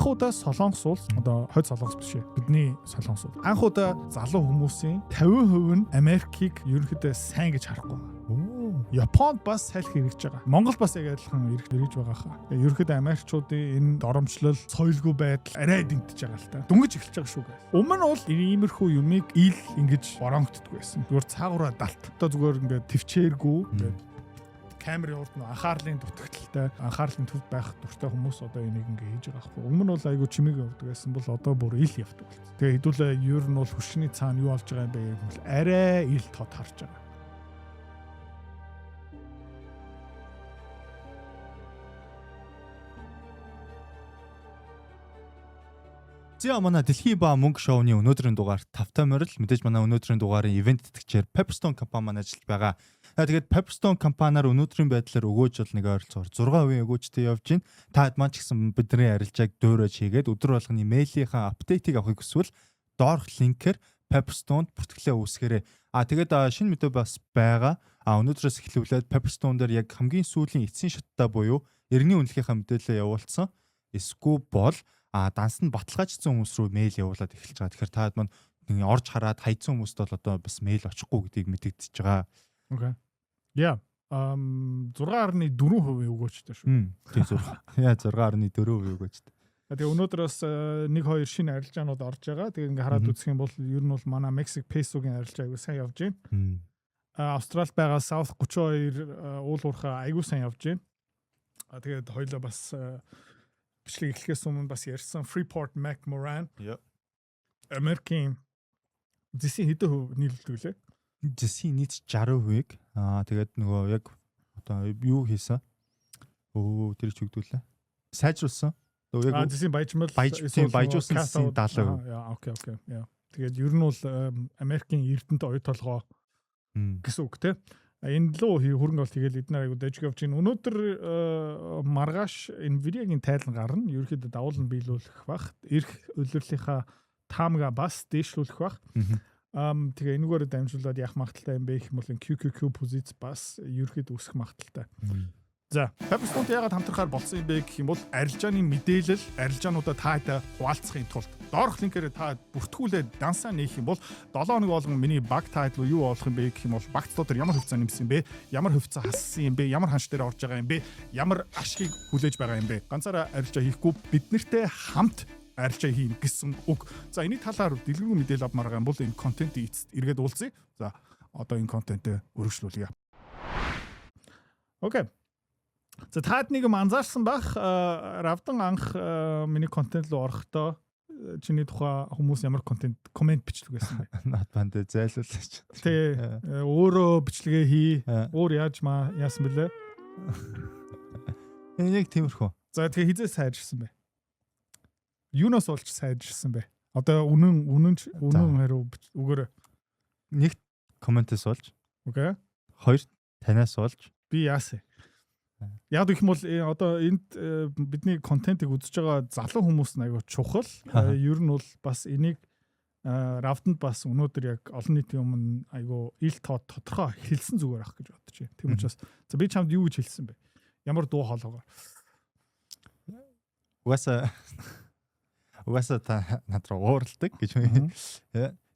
анх удаа Солонгос улс одоо хойд Солонгос биш ээ. Бидний Солонгос улс. Анх удаа залуу хүмүүсийн 50% нь Америкийг ерөнхийдөө сайн гэж харахгүй. Японд бас салхи хэрэгж байгаа. Монгол бас яг адилхан хэрэгж байгаа хаа. Ерөнхийдөө Америкчуудын энэ доромжлол, соёлгүй байдал арай дэмтэж байгаа л та. Дүнгэж эхэлж байгаа шүү гээ. Өмнө нь бол иймэрхүү юмыг ил ингэж боронгддгүй байсан. Зүгээр цаагаараа далт. Одоо зүгээр ингээд төвчээргүй ингээд камерын урд нь анхаарлын дутагдaltaй, анхаарлын төвд байх дуртай хүмүүс одоо энийг ингээ хийж байгаа байхгүй. Өмнө нь бол айгүй чимээг явдаг байсан бол одоо бүр ил явдаг болсон. Тэгээ хэдүүлээ ер нь бол хөшний цаана юу болж байгаа юм бэ гэвэл арай ил тод харж байгаа. За манай дэлхийн ба мөнгө шоуны өнөөдрийн дугаар тавтай морил мэдээж манай өнөөдрийн дугаарын ивент тэтгэгчээр Pepperstone компани маань ажиллаж байгаа. Тэгээд Pepperstone компаниар өнөөдрийн байдлаар өгөөж бол нэг ойролцоогоор 6% өгөөжтэй явж байна. Таад маань ч гэсэн бидний арилжааг дөөрөж хийгээд өдөр болгоны мэйлийнхаа апдейтыг авахыг хүсвэл доорх линкээр Pepperstone бүртгэлээ үүсгээрэй. Тэгээд шинэ мэдээ бас байгаа. Өнөөдрөөс эхлүүлээд Pepperstone дээр яг хамгийн сүүлийн эцсийн шаттай буюу иргэний үнэлгээнийхаа мэдээлэлээ явуулсан. Эсвэл бол данс нь баталгаажсан хүмүүс рүү мэйл явуулаад эхэлж байгаа. Тэгэхээр таад маань орж хараад хайцсан хүмүүст бол одоо бас мэйл очихгүй гэдгийг мэдэгдэж байгаа. Окей. Яа. 6.4% өгөөжтэй шүү. Тийм 6. Яа 6.4% өгөөжтэй. Тэгээ өнөөдрөөс 1-2 шинэ арилжаанууд орж байгаа. Тэгээ ингээ хараад үзэх юм бол ер нь бол манай Мексик песогийн арилжаа аягүй сайн явж байна. Австралид байгаа South 32 уул уурхай аягүй сайн явж байна. Тэгээд хоёлоо бас бичлэг эхлэхээс өмнө бас ярьсан Freeport McMoran. Америкийн зэсийн хэдэн хувь нийлүүлдэг лээ? Зэсийн нийт 60%-ийг тэгээд нөгөө яг одоо юу хийсэн? Тэр ч өгдүүлээ. Сайжруулсан. Яг зэсийн баяжуулсан зэсийн 70%. Окей. Тэгээд ер нь бол Америкийн эрдэнэт оюу толгой гэсэн үг те. Энэ лөө хөрөнгө оруулалт хийгээл эднэр аягүй дэж явж байна. Өнөөдөр маргааш Nvidia-гийн тайлан гарна. Ерөнхийдөө давуулт нь биелүүлэх бах. Ирэх улирлынхаа таамга бас дээшлүүлэх бах. Тэгээ энэгээр дамжуулаад яах магадaltaй юм бэ гэх юм бол QQQ позиц бас ерөнхийдөө үүсэх магадaltaй. За, Pepperstone яагаад хамтрахаар болсон юм бэ гэх юм бол арилжааны мэдээлэл, арилжаануудаа таатай хуваалцахын тулд доорх линкээр та бүртгүүлээд дансаа нээх юм бол 7 хоног болгон миний баг тайтл юу болох юм бэ гэх юм бол багцлууд төр ямар хөвцөө нэмсэн юм бэ? Ямар хөвцөө хассан юм бэ? Ямар ханш дээр орж байгаа юм бэ? Ямар ашгийг хүлээж байгаа юм бэ? Ганцаараа арилжаа хийхгүй бид нартэй хамт арилжаа хийн гэсэн үг. За энэ талаар дэлгэрэнгүй мэдээлэл авмаар байгаа юм бол энэ контентийг эргээд уулзъя. За одоо энэ контентээ өргөжлүүлье. Окей. За таад нэг юм анзаарсан бах Равдан анх миний контент руу орохдоо чиний тухай хүмүүс ямар комент бичлэг байсан бэ? Наад банд зайлуулаач. Тэ өөрөө бичлэгээ хий. Өөр яасан бэлээ? Энэ яг тиймэрхүү. За тэгээ хизээ сайжирсан бэ? Юунаас олж сайжирсан бэ? Одоо үнэн хариу өгөөрэй. Нэг комментээс олж. Окей. Хоёр танаас олж. Би яасан? Яг гэх юм бол одоо энд бидний контентыг үзэж байгаа залуу хүмүүс нь аягүй чухал. Ер нь бол бас энийг Равданд бас өнөөдөр яг олон нийтийн өмнө аягүй ил тодорхой хэлсэн зүгээр ах гэж бодож байна. Тийм учраас за би чамд юу гэж хэлсэн бэ? Ямар дуу хоолойгоор? Угаасаа та над руу уурладаг гэж байна.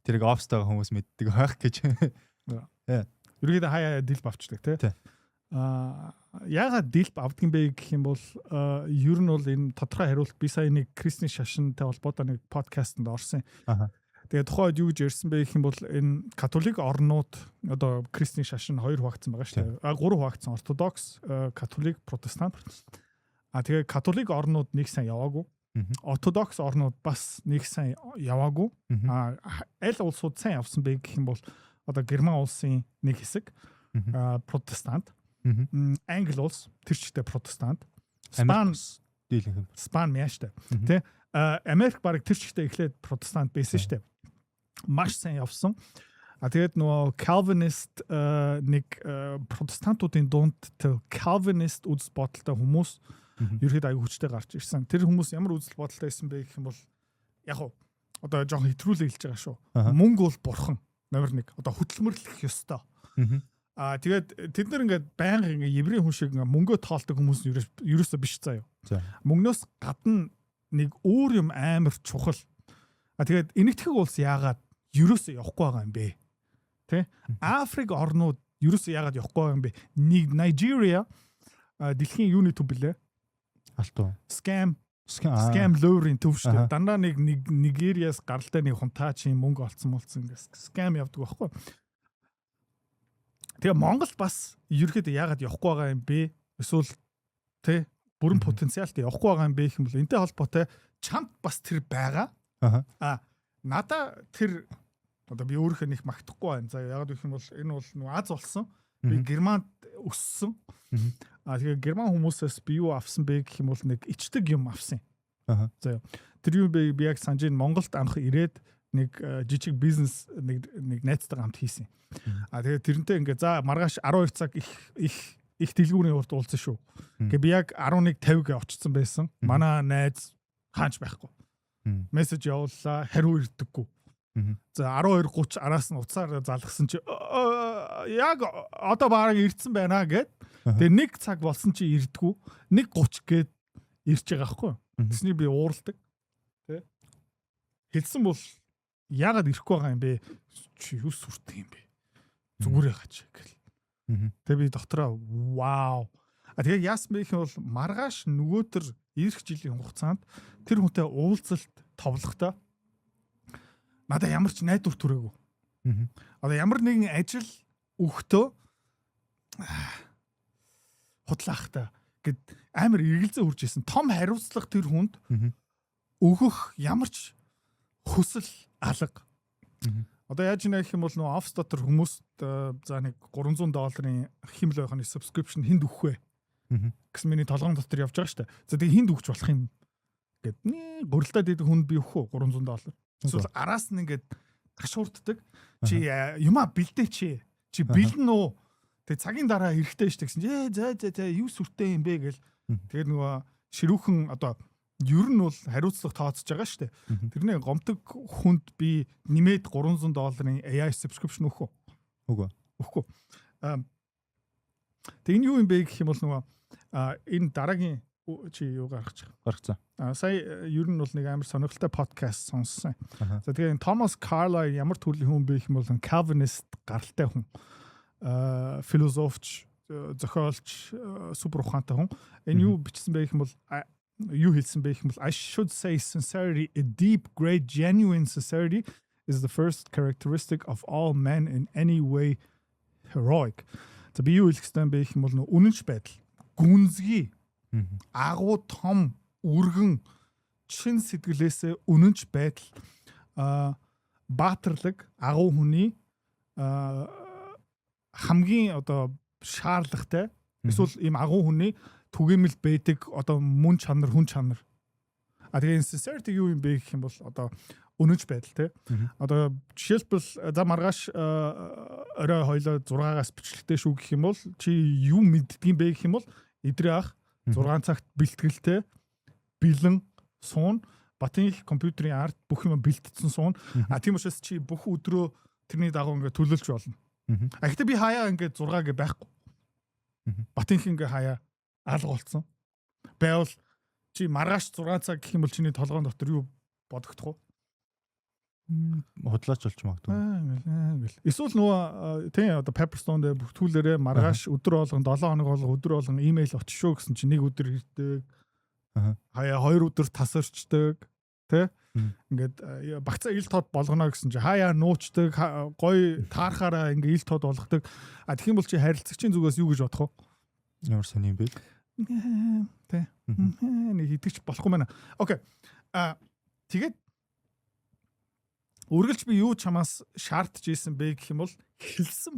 Тэрийг офстойгоо хүмүүс мэддэг байх гэж. Ерөөдөө хаяа дил бавчдаг тий. Яагаад дилп авдаг юм бэ гэх юм бол ер нь бол энэ тодорхой хариулт би сая нэг Кристийн шашинтай холбоотой нэг подкастт орсон. Тэгээд тухайд юу гэж ярьсан бэ гэх юм бол энэ католик орнууд одоо Кристийн шашин хоёр хуваагдсан байгаа шүү дээ. Гурван хуваагдсан: ортодокс, католик, протестант. Тэгээд католик орнууд нэг сайн яваагүй. Ортодокс орнууд бас нэг сайн яваагүй. Аль улсууд сайн явсан бэ гэх юм бол одоо Герман улсын нэг хэсэг протестант. Англи улс тэр чигтээ протестант. Спан мяштай. Тэ Америк баг тэр чигтээ эхлээд протестант байсан шүү дээ. Маш сайн явсан. Тэгээд нөгөө Calvinist нэг протестантуудын дунд Calvinist үзэл бодолтой хүмүүс ерөөд аягүй хүчтэй гарч ирсэн. Тэр хүмүүс ямар үзэл бодолтой байсан бэ гэх юм бол яг уу одоо жоохон хэтрүүлээ хэлж байгаа шүү. Мөнгө бол бурхан номер 1. Одоо хөдөлмөрлөх ёстой. Тэгээд тэд нар ингээд байнга ингээд еврей хүн шиг ингээд мөнгөө тоолдог хүмүүс ерөөсөө биш заа юу. Мөнгнөөс гадна нэг өөр юм амар чухал. Тэгээд энэтхэг улс яагаад ерөөсөө явахгүй байгаа юм бэ? Тэ? Африк орнууд ерөөсөө яагаад явахгүй байгаа юм бэ? Нэг Nigeria дэлхийн юуны төв билээ? Алтуу. Scam lure-ийн төв шүү дээ. Дандаа нэг Нигериас гаралтай нэг хунтаа чинь мөнгө олцсон ингээс scam явдаг байхгүй. Тэгээ Монгол бас ерөөхдөө яагаад явахгүй байгаа юм бэ? Эсвэл тэ бүрэн потенциалтай явахгүй байгаа юм бэ гэх юм бол энтэй холбоотой чамд бас тэр байгаа. Надаа тэр одоо би өөрийнхөө нэг магтахгүй байна. За яагаад гэх юм бол энэ бол нөө Аз болсон. Би Германд өссөн. Тэгээ герман хүмүүсээс би юу авсан бэ гэх юм бол нэг ичдэг юм авсан. За тэр юу би яг санаж Монголд анх ирээд нэг жижиг бизнес нэг найзтайгаа хамт хийсэн. Тэгээ тэрнтэй ингээ за маргааш 12 цаг их дэлгүүрийн урд уулзсан шүү. Ингээ би яг 11:50-г очсон байсан. Манай найз хаач байхгүй. Мессеж явууллаа, хариу ирдэггүй. За 12:30 араас нь уцаар залгсан чи яг одоо бараг ирдсэн байна гэд. Тэгээ нэг цаг болсон чи ирдэггүй. 1:30 гээд ирж байгаа байхгүй. Тэсний би уурладаг. Тэ? Хэлсэн бол яагаад ирэхгүй байгаа юм бэ? Чи юу сүртэй юм бэ? Зүгээр яагач гэл. Тэгээ би доктороо вау. Тэгээ яасан бэ гэвэл маргааш нөгөөдөр ирэх жилийн хугацаанд тэр хүнтэй уулзалт товлохдоо надаа ямар ч найдвар түрээгүй. Одоо ямар нэгэн ажил өгтөө хутлаахта гэд амар эргэлзээ үрж исэн. Том хариуцлага тэр хүнд өгөх ямар ч хүсэл алга. Одоо яаж нэ гэх юм бол нөө офс дотор хүмүүс за нэг $300 хэмэл байхны subscription хинд өгөх вэ? Гэсэн миний толгоон дотор явж байгаа шүү дээ. За тэгээ хинд өгч болох юм гэд гурилдаад идэх хүнд би өгөх үү $300. Эсвэл араас нь ингээд ташуурддаг. Чи юмаа бэлдээ чи бэлдэн үү? Тэгээ цагийн дараа хэрэгтэй шүү дээ гэсэн. За юу сүртэй юм бэ гэл. Тэгээд нөгөө ширүүхэн одоо ер нь бол хариуцлага тооцож байгаа шүү дээ. Тэрний гомдог хүнд би нэмээд $300 AI subscription өгөх үү? Өгөхгүй. Тэг энэ юу юм бэ гэх юм бол нөгөө энэ дараагийн чи юу гаргацсан. Сая ер нь бол нэг амар сонирхолтой подкаст сонссон. За тэгээ Томас Карлайл ямар төрлийн хүн бэ гэх юм бол Calvinist гаралтай хүн. Философч, зохиолч, супер ухаантай хүн. Энэ юу бичсэн бэ гэх юм бол юу хэлсэн бэ гэх юм бол I should say sincerity, a deep, great, genuine sincerity is the first characteristic of all men in any way heroic. За би юу хэлэх ёстой бэ гэх юм бол үнэнч байдал, гүнзгий, агуу том, үргэн, чин сэтгэлээсээ үнэнч байдал, баатарлаг, агуу хүний хамгийн одоо шаардлагатай эсвэл ийм агуу хүний түгээмэл байдаг одоо мөн чанар хүн чанар. Тэгээ sincerity юу юм бэ гэх юм бол одоо үнэнч байдал те. Одоо жишээлбэл за маргааш орой хоёлоо 6-аас бичлэгтэй шүү гэх юм бол чи юу мэддгийм бэ гэх юм бол эдрээ ах 6 цагт бэлтгэлтэй бэлэн суун Батын их компьютерийн арт бүх юм бэлтгэсэн суун. Тийм учраас чи бүх өдрөө тэрний дагуу ингээ төлөвлөж болно. Гэхдээ би хаяа ингээ 6 гэ байхгүй. Батын их ингээ хаяа алга болцсон. Байвал чи маргааш 6 цаг гэх юм бол чиний толгоон дотор юу бодогдох вэ? Худлаач болж магадгүй. Эсвэл нөгөө тийм одоо Pepperstone дээр бүртгүүлээрээ маргааш өдөр болгон 7 хоног болгон өдөр болгон имэйл очишоо гэсэн чи нэг өдөр ирдэг. Хаяа 2 өдөр тасарчдаг. Тэ? Ингээд багцаа ил тод болгоно гэсэн чи хаяа нуучдаг, гоё таарахаараа ингээ ил тод болгодог. Тэгэх юм бол чи харилцагчийн зүгээс юу гэж бодох вэ? Ямар сони юм бэ? Тэ. Нэг итгэж болохгүй байна. Окей. Тэгээд үргэлж би юу чамаас шаардж ийсэн бэ гэх юм бол хэлсэн.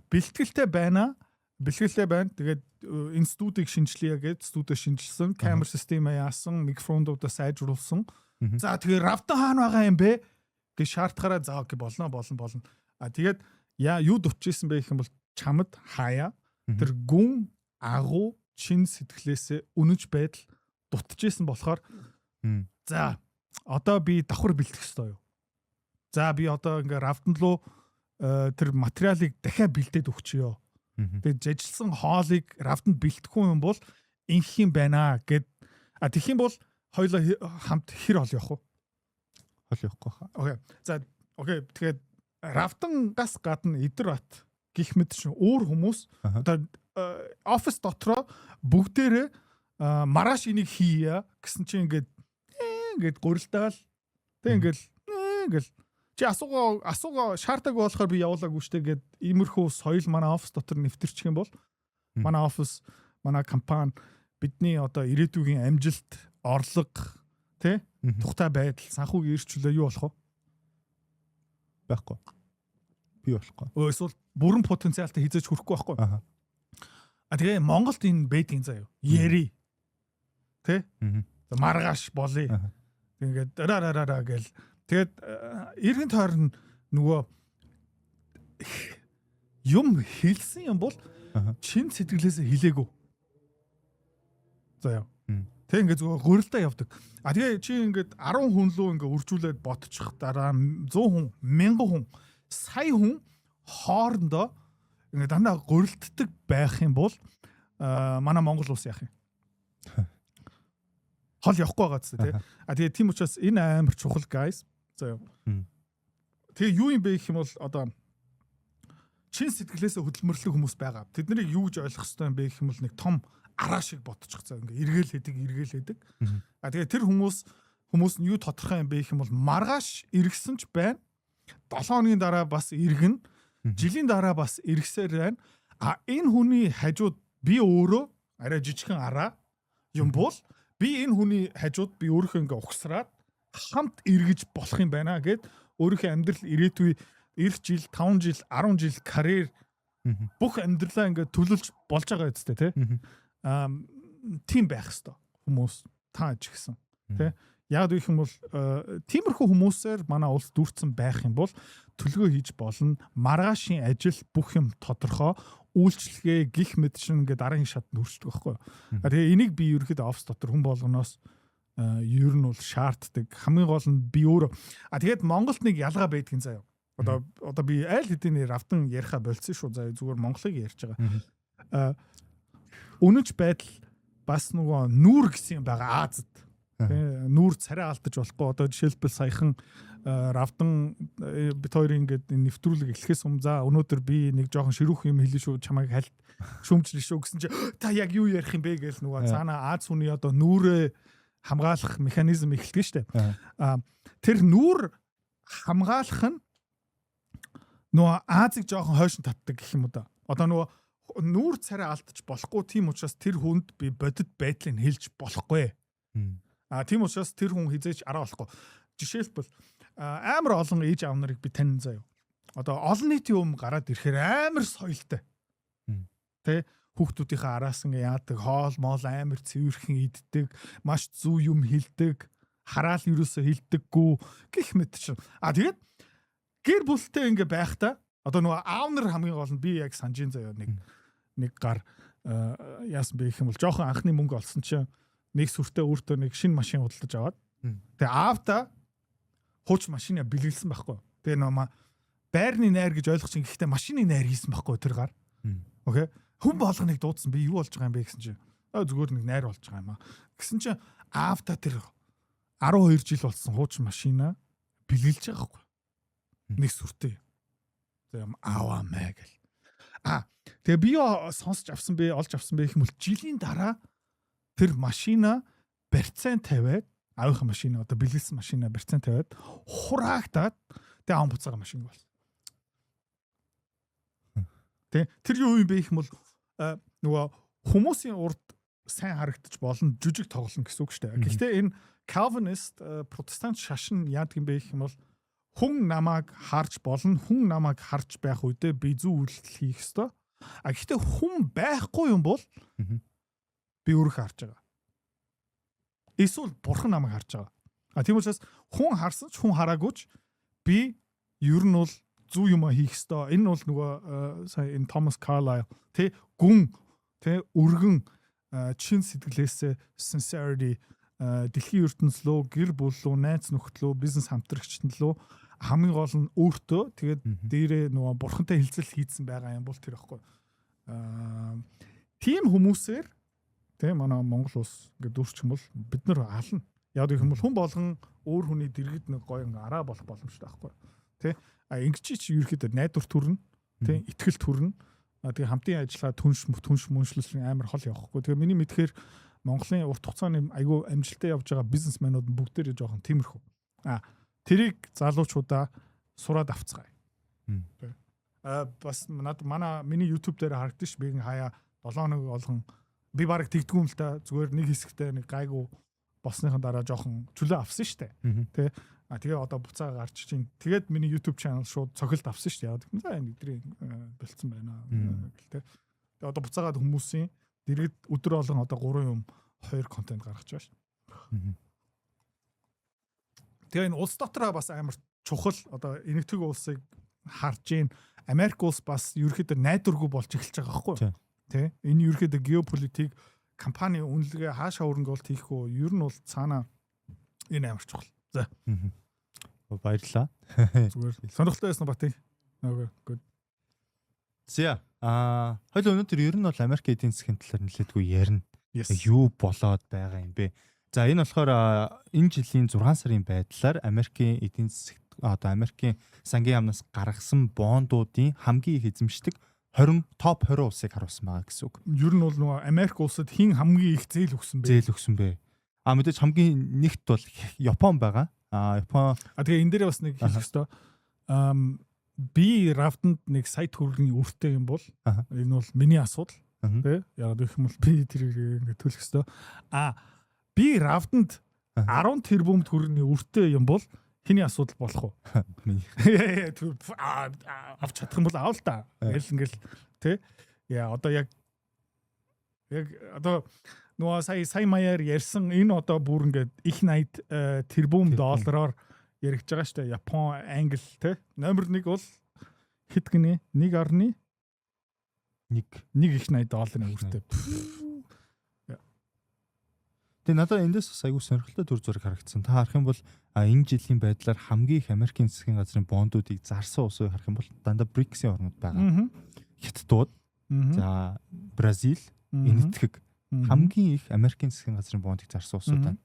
Бэлтгэлтэй байна. Тэгээд энэ студийг шинжилье гэд студид шинжилсэн, камер системээ яасан, микрофондуудаа сайжруулсан. За тэгээд равтан хаана байгаа юм бэ гэж шаардахаараа за окей болно. Тэгээд юу дутчихсан бэ гэх юм бол чамд хаяа тэр гүн агуу чин сэтгэлээсээ үнэнч байдал дутчихсан болохоор за одоо би давхар бэлтгэх ёстой юу? За би одоо ингээ равтан руу тэр материалыг дахиад бэлдээд өгчөө. Тэгээд жажилсан хоолыг равтанд бэлтгэхгүй юм бол инх юм байна гэд Тэгэх юм бол хоёулаа хамт хэр хол явах вэ? Хол явахгүй хаа. Окей. За окей. Тэгэхээр Равтангаас гадна Идэрбат гих мэт чинь өөр хүмүүс одоо офис дотроо бүгдээрээ маргааш энийг хийя гэсэн чинь ингээд гурилдаал тэг ингээл чи асуугаа шаардаагүй болохоор би явуулаагүй штэ гэд иймэрхүү соёл манай офис дотор нэвтэрчих юм бол манай офис манай компани бидний одоо ирээдүйн амжилт орлого тий тухтай байдал санхүүгийн эрхчлөлөө юу болох вэ? Байхгүй. Би болохгүй. Эсвэл бүрэн потенциалтай хизээж хүрэхгүй байхгүй. Тэгээ Монголд энэ байдгийн заяа. Яри. Тэ? Маргааш болъё. Ингээд рарарара гэл. Тэгээд эргэн тойрон нөгөө юм хэлсэн юм бол чин сэтгэлээсээ хэлээгүү. Заяа. Тэг ингээд зүгээр гурилдаа явдаг. Тэгээ чи ингээд 10 хүн лөө ингээд үржүүлээд ботчих дараа 100 хүн, 1000 хүн, сая хүн хоорондоо ингээд дандаа гурилддаг байх юм бол манай Монгол улс яах юм? Хол явахгүй байгаа зү тий. Тэгээ тийм учраас энэ амар чухал guys. Заяа. Тэгээ юу юм бэ гэх юм бол одоо чин сэтгэлээсээ хөдөлмөрлөх хүмүүс байгаа. Тэднийг юу гэж ойлгох хэрэгтэй юм бэ гэх юм бол нэг том араа шиг ботчих цаа ингээ эргээл хэдэг. Тэгээ тэр хүмүүс нь юу тодорхой юм бэ гэх юм бол маргааш иргсэн ч байна. 7 хоногийн дараа бас иргэн. Жилийн дараа бас иргсээр байна. Энэ хүний хажууд би өөрөө арай жижигхэн араа юм бол би энэ хүний хажууд би өөрийнхөө ингээ угсраад хамт эргэж болох юм байна гэд өөрийнхөө амьдрал ирээдүй эх жил 5 жил 10 жил карьер бүх амьдралаа ингээ төлөвлөж болж байгаа үстэй тий. Тийм байх хэвээр хүмүүс тааж гисэн тий. Яг гэх юм бол тиймэрхүү хүмүүсээр манай улс дүүрсэн байх юм бол төлгөө хийж болно. Маргаашийн ажил бүх юм тодорхой үйлчлэгээ гих мэт шин ингээ дараагийн шатнд хүрчдэг байхгүй. Тэгээ энийг би ерөөхдөө офс дотор хүн болгоноос ер нь бол шаарддаг. Хамгийн гол нь би өөрөө тэгээд Монголд нэг ялгаа байдгийн заяа. Одоо би аль хэдийн равтан яриха болцсон шүү заяа зүгээр Монголыг ярьж байгаа. Үнэнч байдал бас нөгөө нүүр гэсэн юм байгаа Азад. Нүүр царай алдаж болохгүй. Одоо жишээлбэл саяхан равдан бит хоёрын ингээд нэвтрүүлэг эхлэхээс өмнө за өнөөдөр би нэг жоохон ширүүх юм хэлээ шүү чамайг хальт шүүмжлээ шүү гэсэн чи та яг юу ярих юм бэ гээл нөгөө цаана Аз хүний одоо нүүрээ хамгаалах механизм эхэлдэг штэ. Тэр нүүр хамгаалах нь нөгөө Азыг жоохон хойшин татдаг гэх юм уу да. Одоо нөгөө нүүр царай алдаж болохгүй тийм учраас тэр хүнд би бодит байдлыг хэлж болохгүй. Тийм учраас тэр хүн хизээч араа болохгүй. Жишээлбэл амар олон ээж аав нарыг би таньсан заяа. Одоо олон нийтийн өмнө гараад ирэхээр амар соёлтой. Тэ хүүхдүүдийнхээ араас ингээ яадаг, хоол моол амар цэвэрхэн иддэг, маш зүү юм хэлдэг, хараал юусоо хэлдэггүй гэх мэт чинь. Тэгээд гэр бүлтэй ингээ байхдаа одоо нөгөө аав нар хамгийн гол нь би яг санжийн заяа нэг гар яасан бэ гэх юм бол жоохон анхны мөнгө олсон чинь нэг сүртэй өөртөө нэг шинэ машин худалдаж аваад тэгээ аавда хууч машина бэлгэлсэн байхгүй. Тэгээ нөө байрны найр гэж ойлгож чинь гэхдээ машины найр хийсэн байхгүй тэр гар. Окей. Хүн болгоныг дуудсан би юу болж байгаа юм бэ гэсэн чинь зүгээр нэг найр болж байгаа юм аа. Гэсэн чинь аавда тэр 12 жил болсон хууч машина бэлгэлж байгаа байхгүй. Нэг сүртэй. Тэгээ ааваа мэ гэл. Тэгээ би сонсч авсан бэ, олж авсан бэ гэх юм бол жилийн дараа тэр машина барьцаан тавиад аавынхаа машина одоо бэлгэлсэн машина барьцаан тавиад хураагдаад тэгээ аав буцаага машин болсон. Тэр юу юм бэ гэх юм бол нөгөө хүмүүсийн урд сайн харагдаж болно, жүжиг тоглоно гэсэн үг шүү дээ. Гэхдээ энэ Calvinist протестант шашин яадаг юм бэ гэх юм бол хүн намайг харж болно, хүн намайг харж байх үедээ би зөв үйлдэл хийх ёстой. Гэхдээ хүн байхгүй юм бол би өөрөө харж байгаа. Эсвэл бурхан намайг харж байгаа. Тийм учраас хүн харсан ч хүн хараагүй ч би ер нь бол зөв юм хийх ёстой. Энэ бол нөгөө сая энэ Thomas Carlyle гүн өргөн чин сэтгэлээсээ sincerity дэлхийн ертөнцлөө гэр бүл рүү найз нөхдлөө бизнес хамтрагчтан лөө хамгийн гол нь өөртөө тэгээд дээрээ нөгөө бурхантай хэлцэл хийцэн байгаа юм бол тэр ихгүй. Тийм хүмүүсээр Тэ манай Монгол улс ингээд дүүрчих юм бол бид нар ална. Яг гэх юм бол хүн болгон өөр хүний дэргэд нэг гоё ингээ араа болох боломжтой байхгүй. Тэ ингэж чи ерөөхдөө найдвар төрнө. Тэ итгэл төрнө. Тэгээ хамтын ажиллагаа түнш мөншлөсөн амар хол явахгүй. Тэгээ миний мэдхээр Монголын урт хугацааны айгүй амжилттай явж байгаа бизнесмэнүүд бүгдээрээ жоохон тиймэрхүү. Тэрийг залуучуудаа сураад авцгаая. Бас миний YouTube дээр харагдаж би хаяа 7 хоног болгон би бараг тэгдгүүм л та зүгээр нэг хэсэгтээ нэг гайгүй болсныхан дараа жоохон чөлөө авсан штэ. Тэ тэгээ одоо буцаа гарч чинь тэгээд миний YouTube channel шууд цохилт авсан штэ. Яг за энэ өдрийн болцсон байна гэлтэй. Тэгээ одоо буцаагаад хүмүүсийн дэргэд өдөр болгон одоо 3 юм 2 контент гаргаж байгаа штэ. Тэгээ энэ улс дотроо бас амар чухал одоо энэтхэг улсыг харж ийн Америк улс бас ерөөхдөө найдваргүй болж эхэлж байгаа байхгүй юу? Тэ энэ ерөөхдөө геополитик компани үнэлгээ хаашаа хөрөнгө олт хийх үү? Ер нь бол цаана энэ амар чухал. За. Баярлалаа. Зүгээр сонирхолтой байсан бат. Good. За. Хоёул өнөөдөр ер нь бол Америк эдийн засгийн талаар нэлээдгүй ярина. Юу болоод байгаа юм бэ? За энэ болохоор энэ жилийн 6 сарын байдлаар Америкийн эдийн засаг одоо Америкийн сангийн яамнаас гаргасан бондуудын хамгийн их эзэмшдэг 20 топ 20 улсыг харуулсан байгаа гэсэн үг. Ер нь бол нөгөө Америк улсад хин хамгийн их зээл өгсөн бэ? Зээл өгсөн бэ. Мэдээж хамгийн нэгт бол Япон байгаа. Япон. Тэгээ энэ дээр бас нэг хэлэх ёстой. Би рафтанд нэг сая төгрөгийн өртөө юм бол энэ бол миний асуудал. Тэ? Яг гэх юм бол би тэрийг ингэ төлөх ёстой. Би рафтанд 10 тэрбум төгрөгийн өртөө юм бол хиний асуудал болох уу? Авч чадах юм бол аав л та. Ингээл тий. Яа одоо яг одоо нөгөө сая маяар ярьсан энэ одоо бүр ингээд их 80 тэрбум доллараар яригдж байгаа шүү дээ. Япон, Англи тий. Номер 1 бол хэд гинэ? 1.1 их 80 долларын өртөө. Тэгээ надад эндээс бас айгүй сонирхолтой төр зураг харагдсан. Та харах юм бол энэ жилийн байдлаар хамгийн их Америкийн засгийн газрын бондуудыг зарсан улсыг харах юм бол дандаа BRICS-ийн орнууд байгаа. Хятадууд, за Бразил, Энэтхэг хамгийн их Америкийн засгийн газрын бондыг зарсан улсууд байна.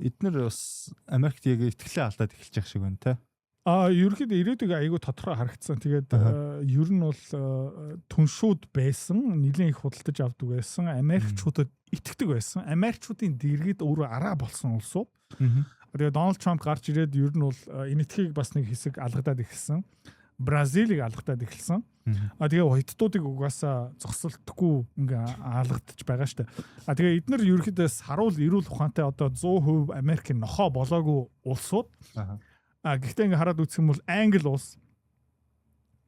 Эднэр бас Америкт яг итгэлээ алдаад эхэлж байгаа шиг байна те. Ерөнхийдөө ирээдүйг айгүй тодорхой харагдсан. Тэгээд ер нь бол түншүүд байсан, нэлийн их худалдаж авдаг байсан, Америкчуудад итгэдэг байсан. Америкчуудын дэргэд өөрөө араа болсон улсууд. Тэгээд Дональд Трамп гарч ирээд ер нь бол энэтхийг бас нэг хэсэг алгадаад эхэлсэн. Бразилийг алгадаад эхэлсэн. Тэгээ хятадуудыг угаасаа зогсолтгүй ингээ алгадчих байгаа штэ. Тэгээ эдгээр ерөнхийдөө саруул эрүүл ухаантай одоо 100% Америкийн нохоо болоогүй улсууд. Гэхдээ ингээ хараад үзэх юм бол Англи улс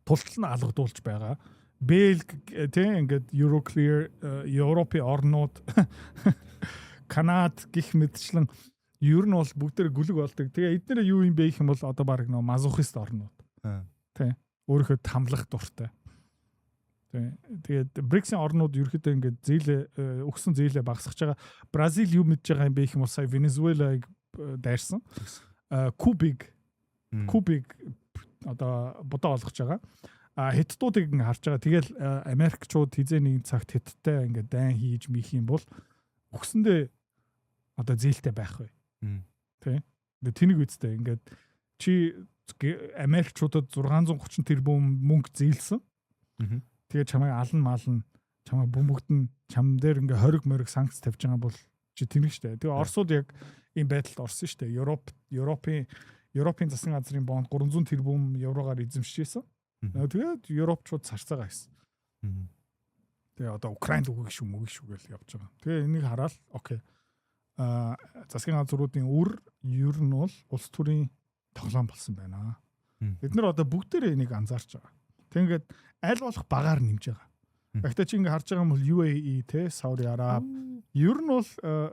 тултал нь алгадуулж байгаа. Бэлг тийм ингээд Euroclear, Европын орнууд, Канад гих мэтчлэн ер нь бол бүгдээр гүлэг болдог. Тэгээ эдгээр юу юм бэ гэх юм бол одоо баг нөө мазохист орнууд. Тийм. Өөрөөхөө тамлах дуртай. Тэгээд BRICS-ийн орнууд ерөөхдөө ингээд зээлээ өгсөн зээлээ багасгаж байгаа. Бразил юу мэдж байгаа юм бэ гэх юм бол сая Венесуэлаг дайрсан. Кубик одоо бодоо олгож байгаа. Хятадуудыг ингээ харж байгаа. Тэгэл Америкчууд хизээ нэгэн цагт хятадтай ингээ дайн хийж мийх юм бол өгсөндөө одоо зээлтэй байх вэ. Тэ. Тэнийг үстэй ингээд чи Америкчуудад 630 тэрбум мөнгө зээлсэн. Тэгээ чамайг алан мална, чамайг бөмбөгдөн, чам дээр ингээ хориг мориг санкц тавьж байгаа бол чи тэнэг штэ. Тэгээ Оросууд яг ийм байдалд орсон штэ. Европын засгийн газрын бонд 300 тэрбум евроор эзэмшижсэн. Тэгээд Европчууд царцаагаа хийсэн. Тэгээ одоо Украинд үгүй шүү гэж явж байгаа. Тэгээ энийг хараад окей. Засгийн газруудын үр ер нь бол улс төрийн тоглоом болсон байна. Бид нар одоо бүгдээрээ энийг анзаарч байгаа. Тэгээд аль болох багаар нэмж байгаа. Гэхдээ чи ингээ харж байгаа юм бол UAE те Сауди Араб ер нь бол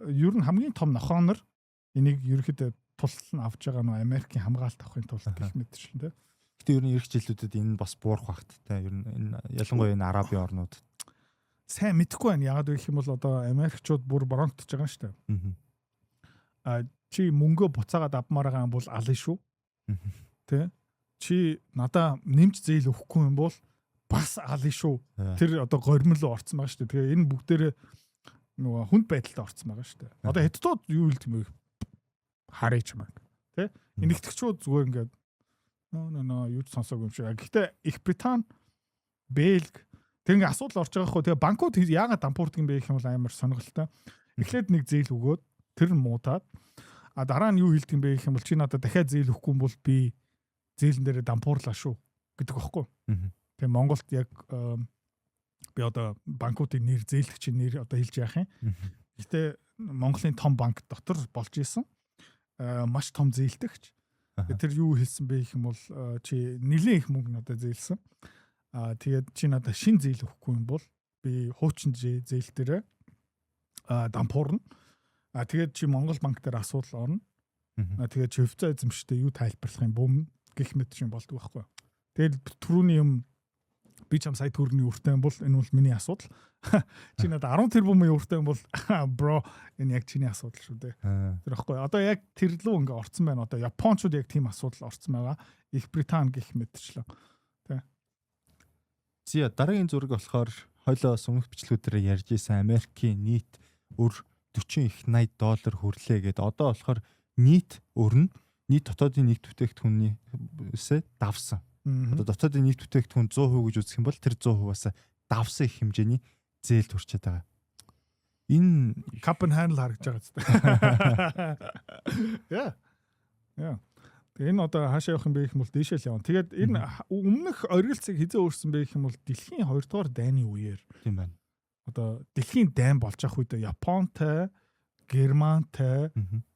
ер нь хамгийн том нохоонор энийг ерөөхдөө тултал нь авч байгаа нөө Америкийн хамгаалалт авахын тулд гэх мэтчлэн те. Гэтэ ер нь эх жилүүдэд энэ бас буурах багт те. Ер нь энэ ялангуяа энэ Арабын орнууд сайн мэдэхгүй байна. Яагаад гэх юм бол одоо Америкчууд бүр бронктож байгаа шүү дээ. Чи мөнгөө буцаагаад авмаар байгаа юм бол алын шүү. Тэ? Чи надаа нэмж зээл өгөхгүй юм бол бас алын шүү. Тэр одоо гормон руу орцсон байгаа шүү дээ. Тэгээ энэ бүгдээрээ нөгөө хүнд байдалд орцсон байгаа шүү дээ. Одоо хэдтууд юу хэлдэг юм бэ? Хараач маа. Тэ? Энэгтгэгчүүд зүгээр ингээд нөө юу ч сонсоогүй юм шиг. Гэхдээ Их Британи, Бельги тэг ингээд асуудал орж байгаа хгүй. Тэгээ банкуд яагаад дампуурдаг юм бэ гэх юм бол амар сонирхолтой. Эхлээд нэг зээл өгөөд тэр нь муудаад дараа нь юу хэлдэг юм бэ гэх юм бол чи надад дахиад зээл өгөхгүй бол би зээлэн дээрээ дампуурлаа шүү гэдэг байхгүй. Тэгээ Монголд яг би одоо банкуудын нэр зээлэгчийн нэр одоо хэлж яах юм. Гэтэ Монголын том банк дотор болж исэн маш том зээлдэгч. Тэр юу хэлсэн бэ гэх юм бол чи нэлээд их мөнгө надад зээлсэн. Тэгээд чи надад шин зээл өгөхгүй юм бол би хуучин зээл дээрээ дампуурна. Тэгээд чи Монгол банк дээр асуудал орно. Тэгээд чи хөвцөө эзэмштэй юу тайлбарлах юм бум гэх мэт шиг болдог байхгүй. Тэгээд түрүүний юм би ч юм сая төгрөгийн өртөө юм бол энэ бол миний асуудал. Чи надад 10 тэрбумын өртөө юм бол бро энэ яг чиний асуудал шүү дээ. Тэр байхгүй. Одоо яг тэр лүү ингээ орцсон байна. Одоо Япончууд яг тийм асуудал орцсон байгаа. Их Британи гэх мэтчлэн. Тэ. Зя дараагийн зураг болохоор хойлоо сүмх бичлэгүүдээр ярьж исэн Америкийн нийт өр 40 их $80 хүрлээ гэдэг. Одоо болохоор нийт өр нь нийт дотоодын нийт бүтээгдэхүүнээс давсан. Одоо дотоодын нийт бүтээгдэхүүн 100% гэж үзэх юм бол тэр 100%-аас давсан их хэмжээний зээл төрчээд байгаа. Энэ Копенгаген харагдаж байгаа зү. Яа. Тэгээ энэ одоо хаашаа явах юм бэ гэх юм бол дээшээ л явна. Тэгээд энэ өмнөх оргилцыг хизээ өөрсөн бэ гэх юм бол дэлхийн 2 дугаар дайны үеэр тийм байна. Одоо дэлхийн дайн болж ах үедээ Японтай, Германтай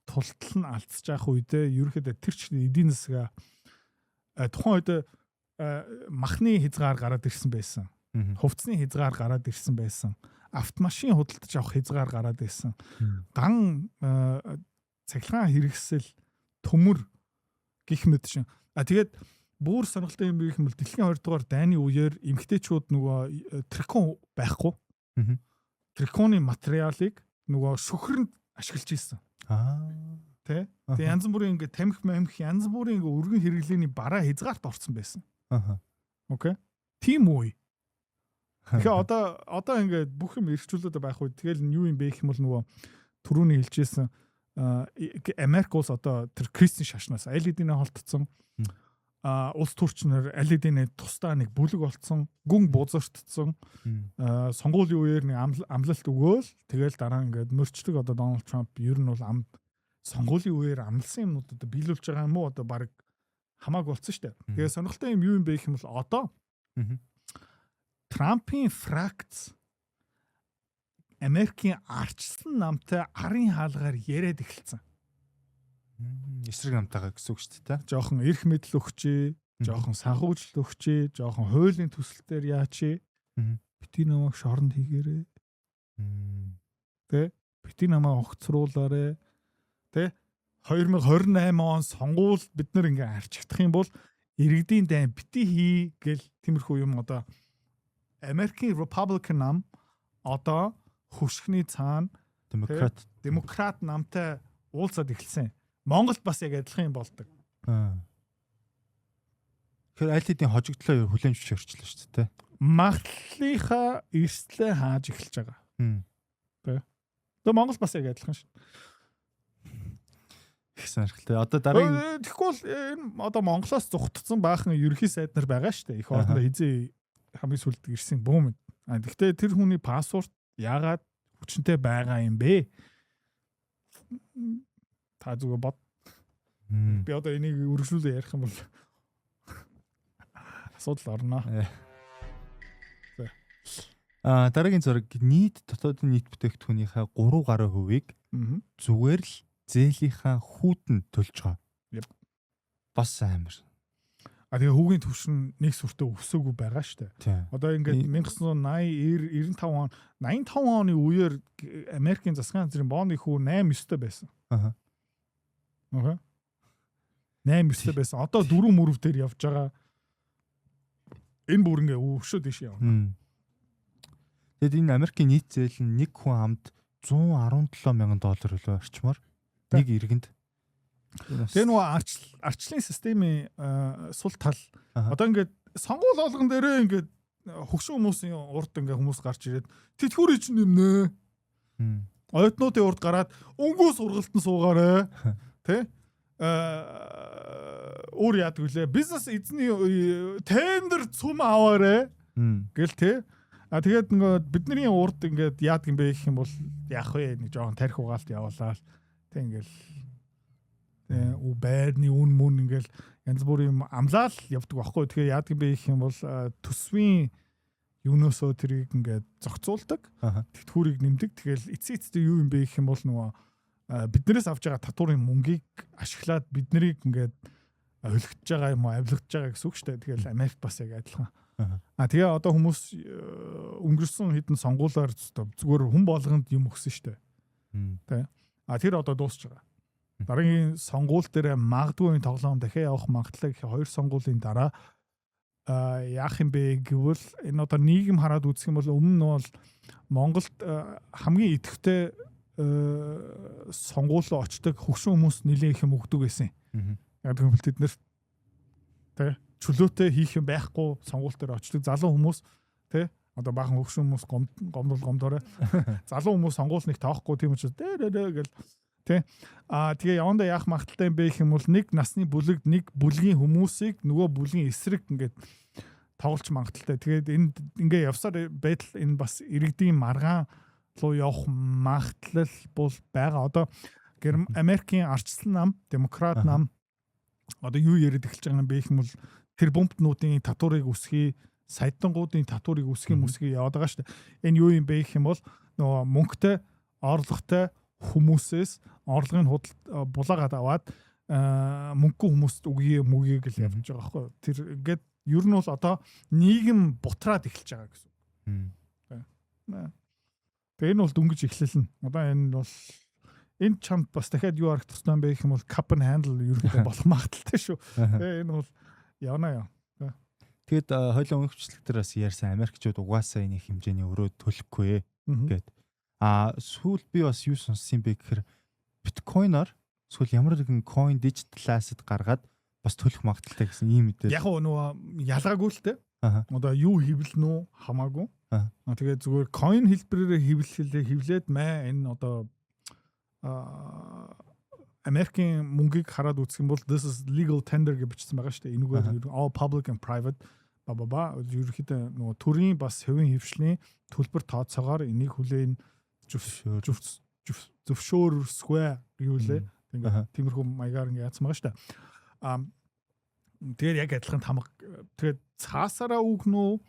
тултал нь алдсаж ах үедээ ерөөхдөө тэр ч эдийн засгаа тухайн үед махны хязгаар гараад ирсэн байсан. Хувцсны хязгаар гараад ирсэн байсан. Автомашин худалдаж авах хязгаар гараад ирсэн. Ган цахилгаан хэрэгсэл төмөр гих мэт шин. Тэгээд бүр сонирхолтой юм гэх юм бол дэлхийн 2 дугаар дайны үеэр эмэгтэйчүүд нөгөө трикон байхгүй. Триконы материалыг нөгөө шөхрөнд ашиглаж ийсэн. Тэ? Тэгээ янз бүрийн ингээ тамхи мамхи янз бүрийн ингээ өргөн хэрэглээний бараа хязгаарт орсон байсан. Окей. Тим үе. Тэгэхээр одоо ингээ бүх юм эрхчлүүлээд байх үед тэгэл юу юм бэ гэх юм бол нөгөө түрүүний хэлжсэн Америк улс одоо тэр Кристин шашнаас LED-ний холтцсон. Улс төрчнөр LED-ний тусдаа нэг бүлэг болцсон, гүн бузартцсан. Сонгуулийн үеэр нэг амлалт өгөөл тэгэл дараа ингээд мөрчдөг одоо Дональд Трамп ер нь бол сонгуулийн үеэр амлсан юмнуудад биелүүлж байгаа юм уу одоо баг хамаагүй болсон шүү дээ. Тэгээ сонирхолтой юм юу юм бэ гэх юм бол одоо Трампын фракц Америкийн арчсан намтай арын хаалгаар яриад эхэлсэн. Эсрэг намтайгаа гэсэн үг шүү дээ. Жохон эрх мэдэл өгчээ, жохон санхүүжил өгчээ, жохон хуулийн төсөлтөөр яачээ. Бити намайг шоронд хийгээрээ. Тэ? Бити намайг огцруулаарэ. Тэ? 2028 он сонгуул бид нар ингээ арчигдах юм бол иргэдийн дайн бити хий гэл тиймэрхүү юм одоо Америкийн Republican нам одоо хөшгөний цаана демократ намтай уулзаад эхэлсэн. Монголд бас яг адилхан юм болдог. Тэгэхээр аль хэдийн хожигдлоо хүлэн зөвшөөрчлөө шүү дээ. Магадлалынхаа эрсдлээ хааж эхэлж байгаа. Тэ. Тэгээ Монгол бас яг адилхан шүү. Их сонирхолтой. Одоо дараагийн тэгэхгүй бол энэ одоо Монголоос зүгтцсэн баахан ерөнхий сайд нар байгаа шүү дээ. Их ордоо хизээ хамгийн сүүлд ирсэн бүүм. Гэхдээ тэр хүний паспорт яагаад хүчнтэй байгаа юм бэ? Та зүгээр бод. Би одоо энийг үргэлжлүүлээ ярих юм бол асуудал орно. Дараагийн зураг нийт дотоодын нийт бүтээгдэхүүнийхээ 3 гаруй хувийг зүгээр л зээлийнхаа хүүтэнд төлж байгаа. Бас амар. Тэгээ хүүгийн түвшин нэг сүртээ өсөөгүй байгаа шүү дээ. Одоо ингээд 1980 95 он 85 оны үеэр Америкийн засгийн газрын бооны хүү 8.9-тэй байсан. Окей. 8.9-тэй байсан. Одоо 4 мөрөв дээр явж байгаа. Энэ бүр ингээ өвшөө дэш явна. Тэгэд энэ Америкийн нийт зээл нь нэг хүн амд $117,000 хөлөө орчмоор нэг иргэнд. Тэгээ нөгөө арчлын системийн сул тал одоо ингээд сонгуул болгон дээрээ ингээд хөгшин хүмүүсийн урд ингээ хүмүүс гарч ирээд тэтгэврийн чинь нэмнэ. Оюутнуудын урд гараад өнгөө сургалтанд суугаарай. Тэ? Өөр яадаг үлээ. Бизнес эзний тендер цум аваарай. Гэл тэ. Тэгээд ингээ бидний урд ингээ яадаг юм бэ гэх юм бол яах вэ? Нэг жоохон тарих угаалт явуулаад тэ ингээл байрны үн мөн ингээл янз бүрийн амлал явдаг байхгүй. Тэгэхээр яадаг юм бэ гэх юм бол төсвийн юуносоо тэрийг ингээд зохицуулдаг. Тэтгэврийг нэмдэг. Тэгэл эцсийн юу юм бэ гэх юм бол нөгөө биднээс авч байгаа татварын мөнгийг ашиглаад биднийг ингээд өлгөж байгаа юм уу, авилгаж байгаа гэсэн үг шүү дээ. Тэгэл Америк бас яг адилхан. Тэгээ одоо хүмүүс өнгөрсөн хэдэн сонгуулиар зүгээр хүн болгонд юм өгсөн шүү дээ. Тэ. Тэр одоо дуусч байгаа. Дараагийн сонгуул дээр магадгүй тоглоом дахиад явах магадлал гэх 2 сонгуулийн дараа яах юм бэ гэвэл энэ одоо нийгэм хараад үзэх юм бол өмнө нь бол Монголд хамгийн идэвхтэй сонгуулио очдог хөгшин хүмүүс нэлээд их юм өгдөг байсан. Яг гэвэл тэд нэр тэ чөлөөтэй хийх юм байхгүй сонгуул дээр очдог залуу хүмүүс тэ одоо баахан хөгшин хүмүүс гомдорой залуу хүмүүс сонгуул нэг тоохгүй тийм учраас гэл тэ тэгээ явандаа яах магадaltaй юм бэ гэх юм бол нэг насны бүлэг нэг бүлгийн хүмүүсийг нөгөө бүлгийн эсрэг ингээд тоглож магадaltaй. Тэгээд энд ингээ явсаар байтал энэ бас иргэдийн маргаан руу явах магадлал бол байгаа. Одоо Америкийн ардчлал нам, демократ нам одоо юу яриад эхэлж байгаа юм бэ гэх юм бол тэр бомбнуудын татварыг үсгий, саятангуудын татварыг үсгий яваад байгаа шүү дээ. Энэ юу юм бэ гэх юм бол нөгөө мөнгөтэй, орлоготой хүмүүсээс орлогын булаагаад аваад мөнгөгүй хүмүүст үгүй мөгийг л явж байгаа байхгүй. Тэр ингээд ер нь бол одоо нийгэм бутраад эхэлж байгаа гэсэн. Тэгээ энэ бол дөнгөж эхлэлнэ. Одоо энэ бол энэ чамд бас дахиад юу арах тустай юм бэ гэх юм бол cup and handle ерөнхийдөө болох магадaltaй шүү. Тэгээ энэ бол явна яа. Тэгэд хоёлын өнгөчлөлтөр бас ярьсан Америкчууд угаасаа энэ хэмжээний өрөө төлөхгүй гэд. Сүүл би бас юу сонссон бэ гэхээр биткойноор сүүл ямар нэгэн coin digital asset гаргаад бас төлөх магадaltaй гэсэн ийм мэдээ. Яг нөгөө ялгаагүй л те. Одоо юу хөвлөн үү хамаагүй. Тэгээд зүгээр coin хэлбэрээр хевлээд маа энэ одоо Америкийн мөнгийг хараад үзэх юм бол this is legal tender гэж бичсэн байгаа шүү дээ. Энэгээр all public and private ерөнхийдөө нөгөө төрийн бас хэвийн хөвшлийн төлбөр тооцоогоор энийг хүлээн зөвшөөрсгөө юу лээ. Ингээд тиймэрхүү маягаар ингээд яатсан байгаа шүү дээ. Тэгээд яг адилхан тамга тэгээд цаасаараа өгнө үү,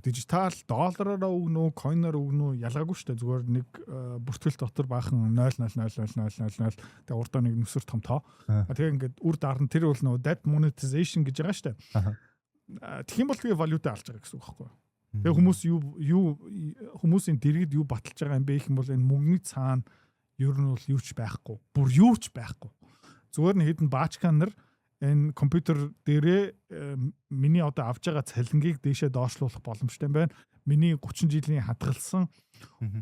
дижитал доллараараа өгнө үү, койноор өгнө үү ялгаагүй шүү дээ. Зүгээр нэг бүртгэл дотор баахан 0.00000 тэгээд урдаа нэг нүсэр том тоо. Тэгээд ингээд үр дарна тэр бол нөгөө debt monetization гэж байгаа шүү дээ. Тэгэх юм бол тэгээ валюта алж байгаа гэсэн үг байхгүй юу? Тэгээ хүмүүс хүмүүсийн дэргэд юу баталж байгаа юм бэ гэх юм бол энэ мөнгөний цаана ер нь бол юу ч байхгүй. Бүр юу ч байхгүй. Зүгээр нь хэдэн баачкан нар энэ компьютер дээрээ миний одоо авж байгаа цалингийг дээшээ доошлуулах боломжтой юм байна. Миний 30 жилийн хадгалсан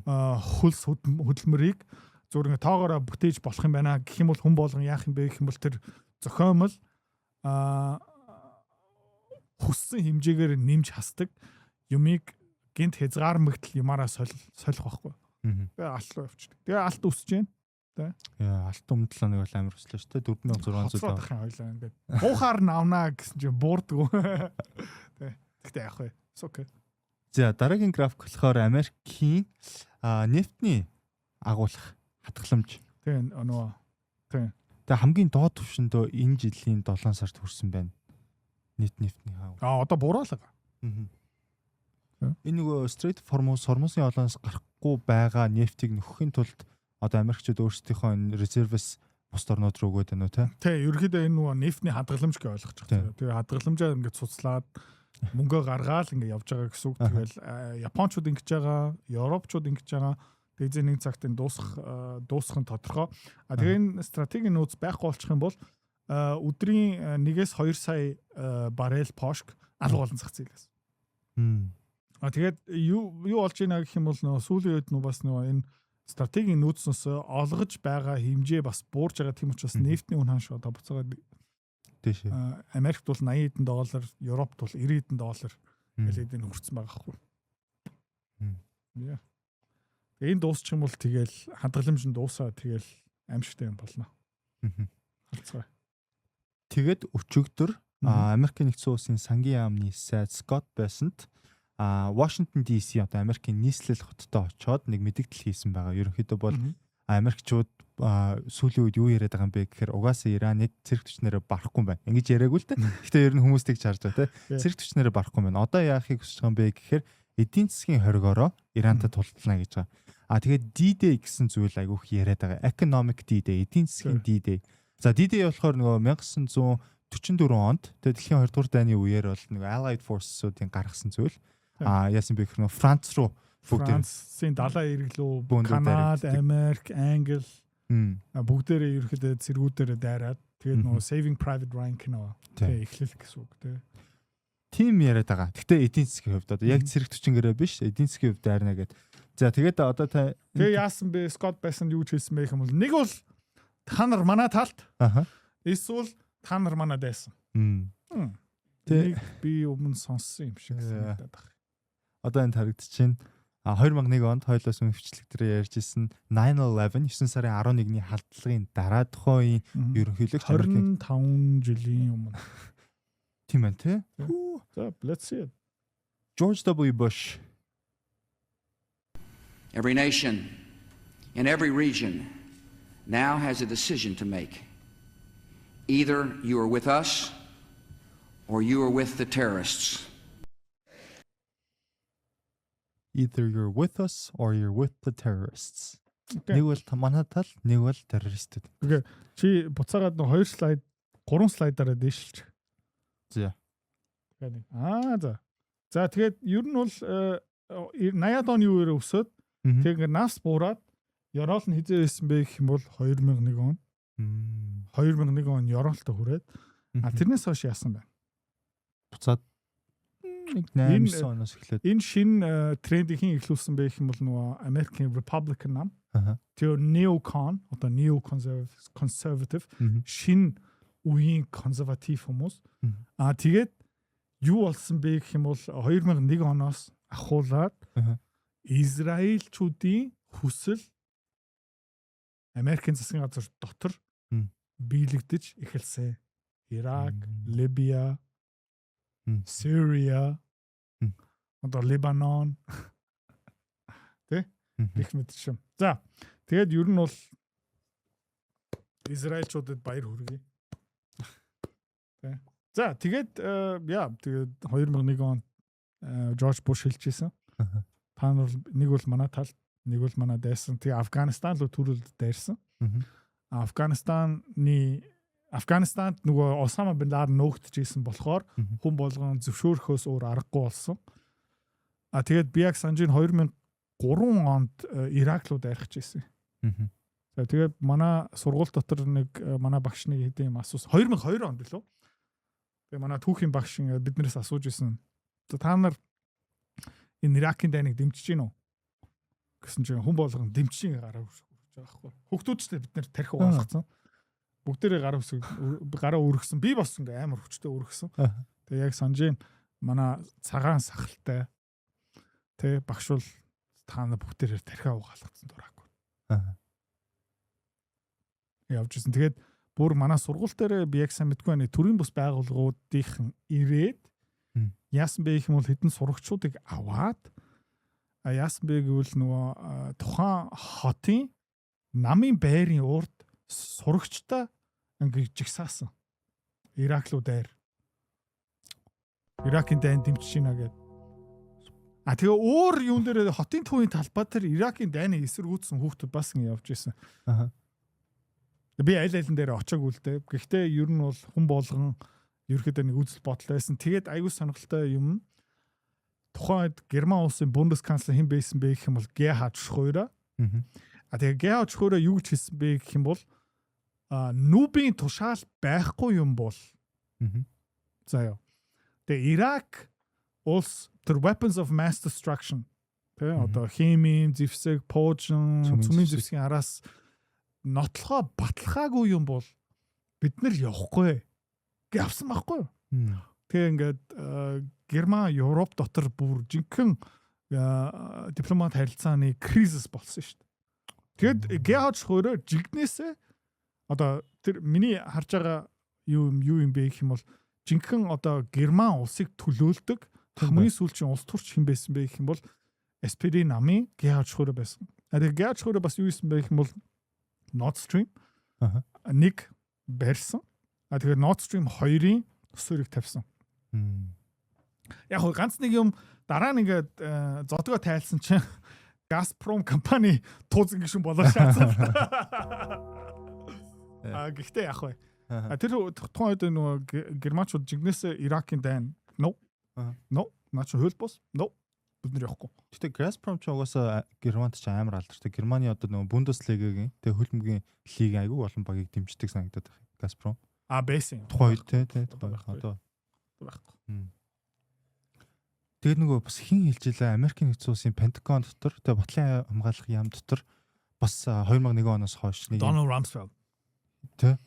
хөлс хөдөлмөрийг зүгээр ингээ тоогоороо бүтээж болох юм байна. Гэх юм бол хүн болгон яах юм бэ гэх юм бол тэр зохиомл хүссэн хэмжээгээр нэмж хасдаг юмыг гинт хязгаармагтал юмараа солих байхгүй. Тэгээ алт руу явчихдаг. Тэгээ алт өсөж байна. Тэ. Яа, алт өмнөдлөө нэг бол амар өслөө шүү дээ. 4600 таа. Хойлоо ингээд. Буухаар навнаа гэсэн чинь буурдаг. Тэ. Тэгтээ яах вэ? Окей. За дараагийн график болохоор Америкийн нефтний агуулах хатгаламж. Тэ нөгөө. Тэ. Тэгээ хамгийн доод түвшиндөө энэ жилийн 7 сард хүрсэн байна. Нефтний агуулга. Одоо бураалга. Энэ нөгөө Strait of Hormuz-ын олоноос гарахгүй байгаа нефтийг нөхөхийн тулд одоо Америкчууд өөрсдийнхөө энэ резервэс бус орнууд руу өгөөд байна уу те? Тий, ерөнхийдөө энэ нөгөө нефтний хадгаламж гэж ойлгож байгаа. Тэгээ хадгаламжаа ингээд цуцлаад мөнгөө гаргаал ингээд явж байгаа гэсэн үг. Тэгэл Япончууд ингэж байгаа, Европчууд ингэж байгаа. Тэгээ нэг цагт энэ дуусах нь тодорхой. Тэгээ энэ стратегийн нөөц байхгүй болчих юм бол өдрийн 1-2 сая баррел пошк алга болон зах зээлээс. Тэгээд юу болж байна гэх юм бол нөгөө сүүлийн үед бас нөгөө энэ стратегийн нөөцнөөс олгож байгаа хэмжээ бас буурж байгаа тийм учраас нефтний үн ханш одоо буцаагаад тийш. Америкт бол $80, Европт бол $90 Гэлээд энэ хүрсэн байгаа хгүй. Яа. Энэ дуусчих юм бол тэгэл хадгаламж нь дуусаа тэгэл аимшигтай юм болно. Харцгаа. Тэгээд өчигдөр Америкийн нэгдсэн улсын сангийн яамны сайд Scott Bessent Washington DC одоо Америкийн нийслэл хоттой очоод нэг мэдээлэл хийсэн байгаа. Ерөнхийдөө бол Америкчууд сүүлийн үед юу яриад байгаа юм бэ гэхээр угаасаа Ираныг цэрэг түвшнэрээр барахгүй юм байна. Ингэж яриаггүй л дээ. Гэхдээ ер нь хүмүүс тэгж харж байгаа тийм. Цэрэг түвшнэрээр барахгүй юм байна. Одоо яахыг хүсэж байгаа юм бэ гэхээр эдийн засгийн хоригоороо Ирантай тултлана гэж байгаа. Тэгээд D-Day гэсэн зүйл айгүйх яриад байгаа. Economic D-Day, эдийн засгийн D-Day. За D-Day болохоор нөгөө 1944 онд тэгээд дэлхийн 2 дугаар дайны үеэр бол нөгөө Allied Forces-уудын гаргасан зүйл. Яасан бэ гэхээр нөгөө Франц руу Францын далайн эргэлөө Канада, Америк, Англи бүгдээрээ ерөөхдөө зэргүүдээрээ дайраад тэгээд нөгөө Saving Private Ryan кино тэгээ эхлэх гэсэн үг тийм яриад байгаа. Гэхдээ эдийн засгийн хувьд одоо яг цэрэг түвшингээрээ биш эдийн засгийн хувьд дайрна гэдэг. За тэгээд одоо тэгээ яасан бэ? Scott Bessent юу ч хэлсэн бэ юм бол нэг бол та нар манай талд эсвэл та нар манай дайсан. Тэгээд би өмнө сонссон юм шиг санагдаад байна. Одоо энэ харагдчихээн. 2001 онд хоёулаас үнэвчлэг дээр ярьж исэн 9/11 9 сарын 11-ний халдлагын дараа тухайн ерөнхийлөгч 25 жилийн өмнө. Тийм байна тий. За let's see it. George W. Bush. Every nation in every region now has a decision to make. Either you are with us or you are with the terrorists. Either you're with us or you're with the terrorists. Нэг бол манай тал, нэг бол террористүүд. Окей. Чи буцаагаад нэг 2 слайд, 3 слайдаараа дээшилж. За. За. За тэгээд ер нь бол 80-аад оны үеэр өсөд тэгээд нас буураад Ёроол нь хизээ байсан бэ гэх юм бол 2001 он. 2001 он Ёроолтой хүрээд тэрнээс хойш яасан бэ? Буцаад 8 оноос эхлээд энэ шинэ трендийг хэн эхлүүлсэн бэ гэх юм бол нөгөө American Republican нам. Тэр neocon одоо neo-conservative шинэ үеийн консерватив хүмүүс. Тэгээд юу болсон бэ гэх юм бол 2001 оноос ахуулаад Израильчүүдийн хүсэл Америкийн засгийн газар дотор биелэгдэж эхэлсэн. Ирак, Либия, Syria, одоо Lebanon их мэдчихэм. За тэгээд ер нь бол Израильчуудад баяр хүргэе. За тэгээд тэгээд 2001 он Жорж Буш хэлчихсэн. Та нар нэг бол манай талд, нэг бол манай дайсан. Тэгээ Афганистан руу төрүүлд дайрсан. Афганистанд нөгөө Осама бин Ладен нөөгдөжсэн болохоор хүн болгон зөвшөөрөхөөс өөр аргагүй болсон. Тэгээд би яг санаж 2003 онд Ирак руу дайрах гэсэн. За тэгээд манай сургууль дотор нэг манай багш нэг хэдийн юм асуусан. 2002 онд лөө. Тэгээд манай түүхийн багш биднээс асууж ирсэн. Та нар энэ Иракийн дайныг дэмжиж гин үү? Гэсэн чинь хүн болгон дэмжиж гараа үргэж байгаа байхгүй. Хүүхдүүдтэй бид нэр тарих угаалгацсан. Бүгдээрээ гараа өргөсөн. Би бас ингээ амар хүчтэй өргөсөн. Тэгээ яг санаж манай цагаан сахалтай тэ багшуул та нар бүгдээрээ тархиа угаалгацсан дураагүй. Явжсэн. Тэгээд бүр манай сургууль дээр би яг сайн мэдгүй байна. Төрийн бус байгууллагуудын ирээд яасан бэ гэх юм бол хэдэн сурагчдыг аваад яасан бэ гэвэл нөгөө тухайн хотын намын байрын урд сурагчтай ингээ жигсаасан. Ирак руу дайр. Иракийн дайн дэмжиж гинэ гэдэг. Тэгээ өөр юун дээр хотын төвийн талбай дээр Иракийн дайны эсэргүүцсэн хүүхдүүд бас ингэ явж исэн. Би аль-алин дээр очоогүй л дээ. Гэхдээ ер нь бол хүн болгон ерөөхдөө нэг үзэл бодол байсан. Тэгээд аюул сонирхолтой юм. Тухайн Герман улсын Бундесканцлер хэн байсан бэ гэх юм бол Gerhard Schröder. Тэгээ Gerhard Schröder юу гэж хэлсэн бэ гэх юм бол нүүбийн тушаал байхгүй юм бол заяа. Тэгээ Ирак улс тэр weapons of mass destruction тэ одоо химийн зэвсэг, пуужин, цөмийн зэвсгийн араас нотлохоо баталгаагүй юм бол бид нар явахгүй гэж авсан байхгүй юу? Тэгээ ингээд Герман Европ дотор бүр жинхэнэ дипломат харилцааны кризис болсон шүү дээ. Тэгэд Георж хөрөө жигнэсээ одоо тэр миний харж байгаа юу юм бэ гэх юм бол жинхэнэ одоо Герман улсыг төлөөлдөг хамгийн сүүлчийн улс төрч хэн байсан бэ гэх юм бол SPD намын Георж хөрөө байсан. Тэгээ Георж хөрөө бас юу юм бэ гэх юм бол Nord Stream нэг барьсан. Тэгээ Nord Stream 2-ын өсөрийг тавьсан. Яг хөө ганц нэг юм дараа нь ингээд зодгоо тайлсан чинь Газпром компани туузан гişүн болоо шаацсан. Гэхдээ яг вэ. Тэр тухайн үед нөгөө германчууд жигнэсээ Иракийн дайн no наач хөл бос бид нар явахгүй. Гэтэ Газпром ч угаасаа Германд ч амар алдартай. Германы одоо нөгөө Бундеслигагийн тэг хөлбөмбөгийн лигийн айгүй олон багийг дэмждэг санагдаад байна. Газпром. Бэйсэн. Тухайн үед те одоо байхгүй. Тэгээд нөгөө бас хин хэлж илээ Америкийн нэгдсэн улсын Пентагон дотор тэгээд батлын хамгаалах яам дотор бас 2001 оноос хойш нэг Donald Rumsfeld тэ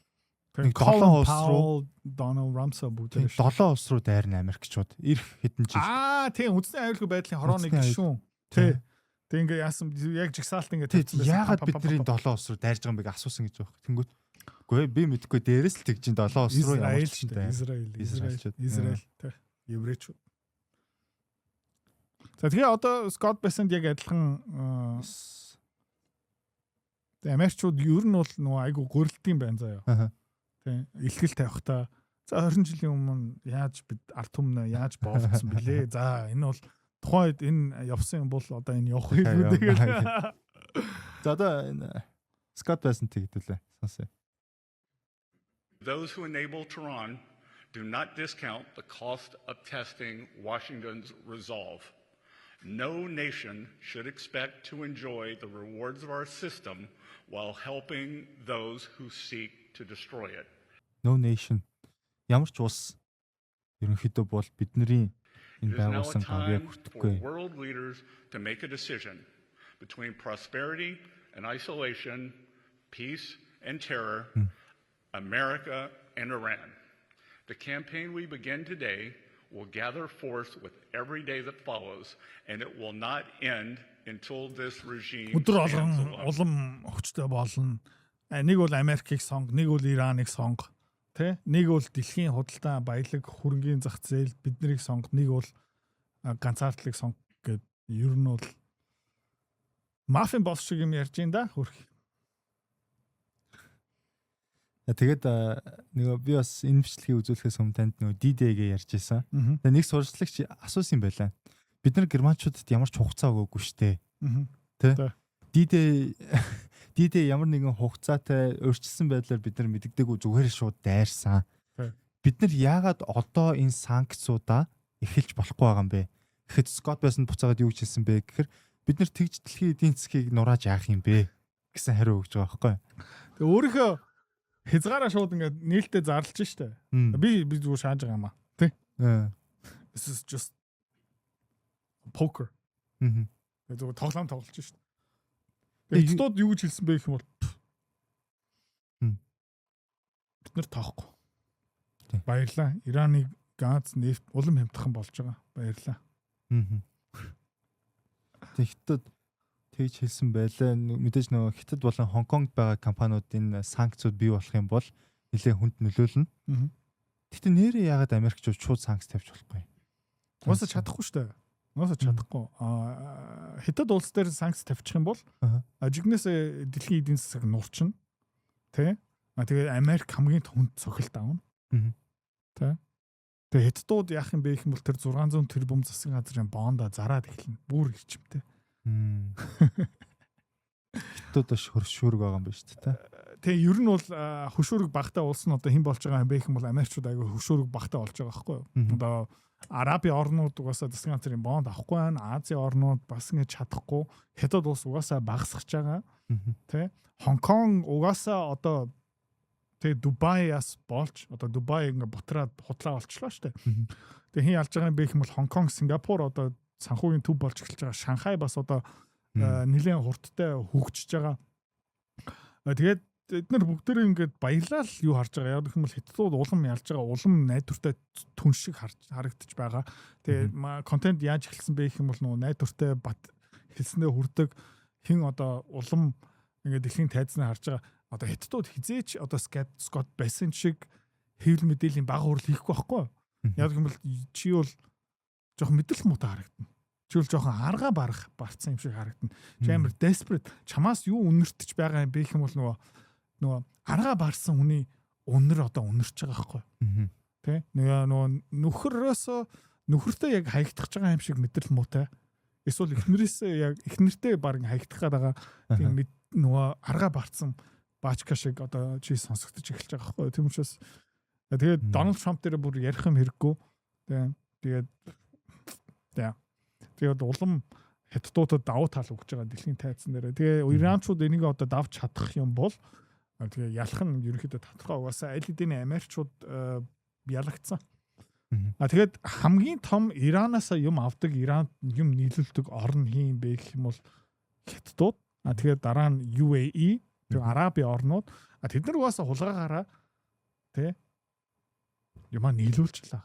нэг 7 улс руу Donald Rumsfeld бүгд 7 улс руу дайрна Америкчууд ирэх хэдэн жил. Тийм үндэсний аюулгүй байдлын хорооны гишүүн. Тэг ингээ яасан яг жигсаалт ингээ тавьсан байсан. Яагаад бидний 7 улс руу дайрж байгаа юм бэ асуусан гэж байна. Тэнгүүт үгүй би мэдгүй дээрээс л тэгж 7 улс руу явж байна. Израиль тэг еврейчүүд. За тэгээ одоо Scott Bessent яг адилхан Америкчууд ер нь бол нөгөө айгу гөрөлтийн байна заяа. Тийм илтгэл тавихтаа за 20 жилийн өмнө яаж бид ард түмнээ яаж боовцсон бэлээ. За энэ бол тухайн үед энэ явсан юм бол одоо энэ явах хэрэггүй тэгээд. За одоо Scott Bessent гэдүүлээ. Сонсъё. Those who enable Tehran do not discount the cost of testing Washington's resolve. No nation should expect to enjoy the rewards of our system while helping those who seek to destroy it. No nation. Ямар ч улс ерөнхийдөө бол бидний энэ байгуулсан гавьяа хүртэхгүй. World leaders to make a decision between prosperity and isolation, peace and terror, America and Iran. The campaign we begin today will gather force with every day that follows, and it will not end until this regime stands alone. Улам хүчтэй болно. Нэг бол Америкийг сонг, нэг бол Ираныг сонг, тэ? Нэг бол дэлхийн худалдаа баялаг хөрөнгийн зах зээл биднийг сонг, нэг бол ганцаардлыг сонг гэд ер нь бол мафийн босс шиг юм ярьж ин да хөрх. Тэгээд нөгөө би бас энэ бичлэгийг үзүүлэхээс өмнө танд нөгөө D-Day-гээ ярьж байсан. Тэгээд нэг сурвалжлагч асуусан юм байлаа. Бид нар германчуудад ямар ч хугацаа өгөөгүй штэ. Тэ? D-Day ямар нэгэн хугацаатай өөрчилсөн байдлаар бид нар мэддэггүй зүгээр шууд дайрсан. Бид нар яагаад одоо энэ санкцуудаа эхэлж болохгүй байгаа юм бэ? Гэхэд Scott Bessent буцаагаад юу гэж хэлсэн бэ гэхээр бид нар тэгж дэлхийн эдийн засгийг нурааж яах юм бэ гэсэн хариу өгж байгаа байхгүй. Тэгээ өөрийнхөө хязгаараа шууд ингээд нээлттэй зарлж штэ. Би зүгээр шааж байгаа юм аа. Тэ? This is just poker. Зүгээр тоглоом тоглож штэ. Тэгээд студ юу гэж хэлсэн бэ гэх юм бол бид нар тоохгүй. Баярлаа. Ираныг газ нефт улам хямдхан болж байгаа. Баярлаа. Тэгэхдээ тэгж хэлсэн байлаа. Мэдээж нөгөө Хятад болон Хонконгд байгаа компаниуд энэ санкцууд бий болох юм бол нэлээд хүнд нөлөөлнө. Гэхдээ нэрээ яагаад Америкчууд шууд санкц тавьж болохгүй? Уусаа чадахгүй шүү дээ. Уусаа чадахгүй. Хятад улс дээр санкц тавьчих юм бол жигнэсээ дэлхийн эдийн засаг нуурчна. Тэ? Тэгээд Америк хамгийн хүнд цохилт аавна. Тэ? Тэгээд хятадууд яах юм бэ гэх юм бол тэр 600 тэрбум засгийн газрын бонда зараад эхэлнэ. Бүр ирчимтэй. Хятад ш хөршүүрг байгаа юм ба шүү дээ. Тэгээ ер нь бол хөшүүрэг багтаа улс нь одоо хэн болж байгаа юм бэ гэх юм бол Америкчууд аягүй хөшүүрэг багтаа болж байгаа байхгүй юу? Одоо Арабын орнууд угаасаа засгийн газрын бонд авахгүй байна. Азийн орнууд бас ингэ чадахгүй. Хятад улс угаасаа багасгаж байгаа. Тэ? Хонконг угаасаа одоо тэгээ Дубайас болж одоо Дубай ингэ бутраад хутлаа болчлоо шүү дээ. Тэгээ хэн ялж байгаа юм бэ гэх юм бол Хонконг, Сингапур одоо санхүүгийн төв болж эхэлж байгаа. Шанхай бас одоо нэлээд хурдтай хөгжиж байгаа. Тэгээд эдгээр бүгдээрээ ингээд баярлал юу харж байгаа. Яг гэх юм бол Хятадууд улам ялж байгаа, улам найдвартай түн шиг харагдаж байгаа. Тэгээ контент яаж эхэлсэн бэ гэх юм бол нөгөө найдвартай бат хэлсэндээ хүрдэг хин одоо улам ингээд дэлхийн тайзнаа харж байгаа. Одоо Хятадууд хизээч одоо Scott Bassett шиг хэвлэл мэдээллийн бага хурал хийхгүй байхгүй. Яг гэх юм бол чи бол жоох мэдрэл муутай харагдана. Чи бол жоохон арга барцсан юм шиг харагдана. Чи амар desperate. Чамаас юу үнэртэж байгаа юм бэ гэх юм бол нөгөө арга барсан хүний үнэр одоо үнэрч байгаа байхгүй. Тэ? Нөгөө нөхөртөө яг хаягдах байгаа юм шиг мэдрэл муутай. Эсвэл эхнэртэй баг хаягдах байгаа тийм нөгөө арга барцсан баачка шиг одоо чи сонсогдож эхэлж байгаа байхгүй. Тийм учраас тэгээд Дональд Трамп дээр бүр ярих юм хэрэггүй. Тэгээд улам Хятадуудад давуу тал өгч байгаа дэлхийн тайзан дээр. Тэгээ Иранчууд энийг одоо давж чадах юм бол тэгээ ялах нь ерөнхийдөө тодорхой угаасаа аль хэдийн Америкчууд ялагдсан. Тэгээд хамгийн том Иранаас юм авдаг, Иранд юм нийлүүлдэг орн хин бэ гэх юм бол Хятадууд. Тэгээд дараа нь UAE, тэг Араби орнууд. Тэд нар угаасаа хулгаагаараа тэ юмаа нийлүүлчихлээ.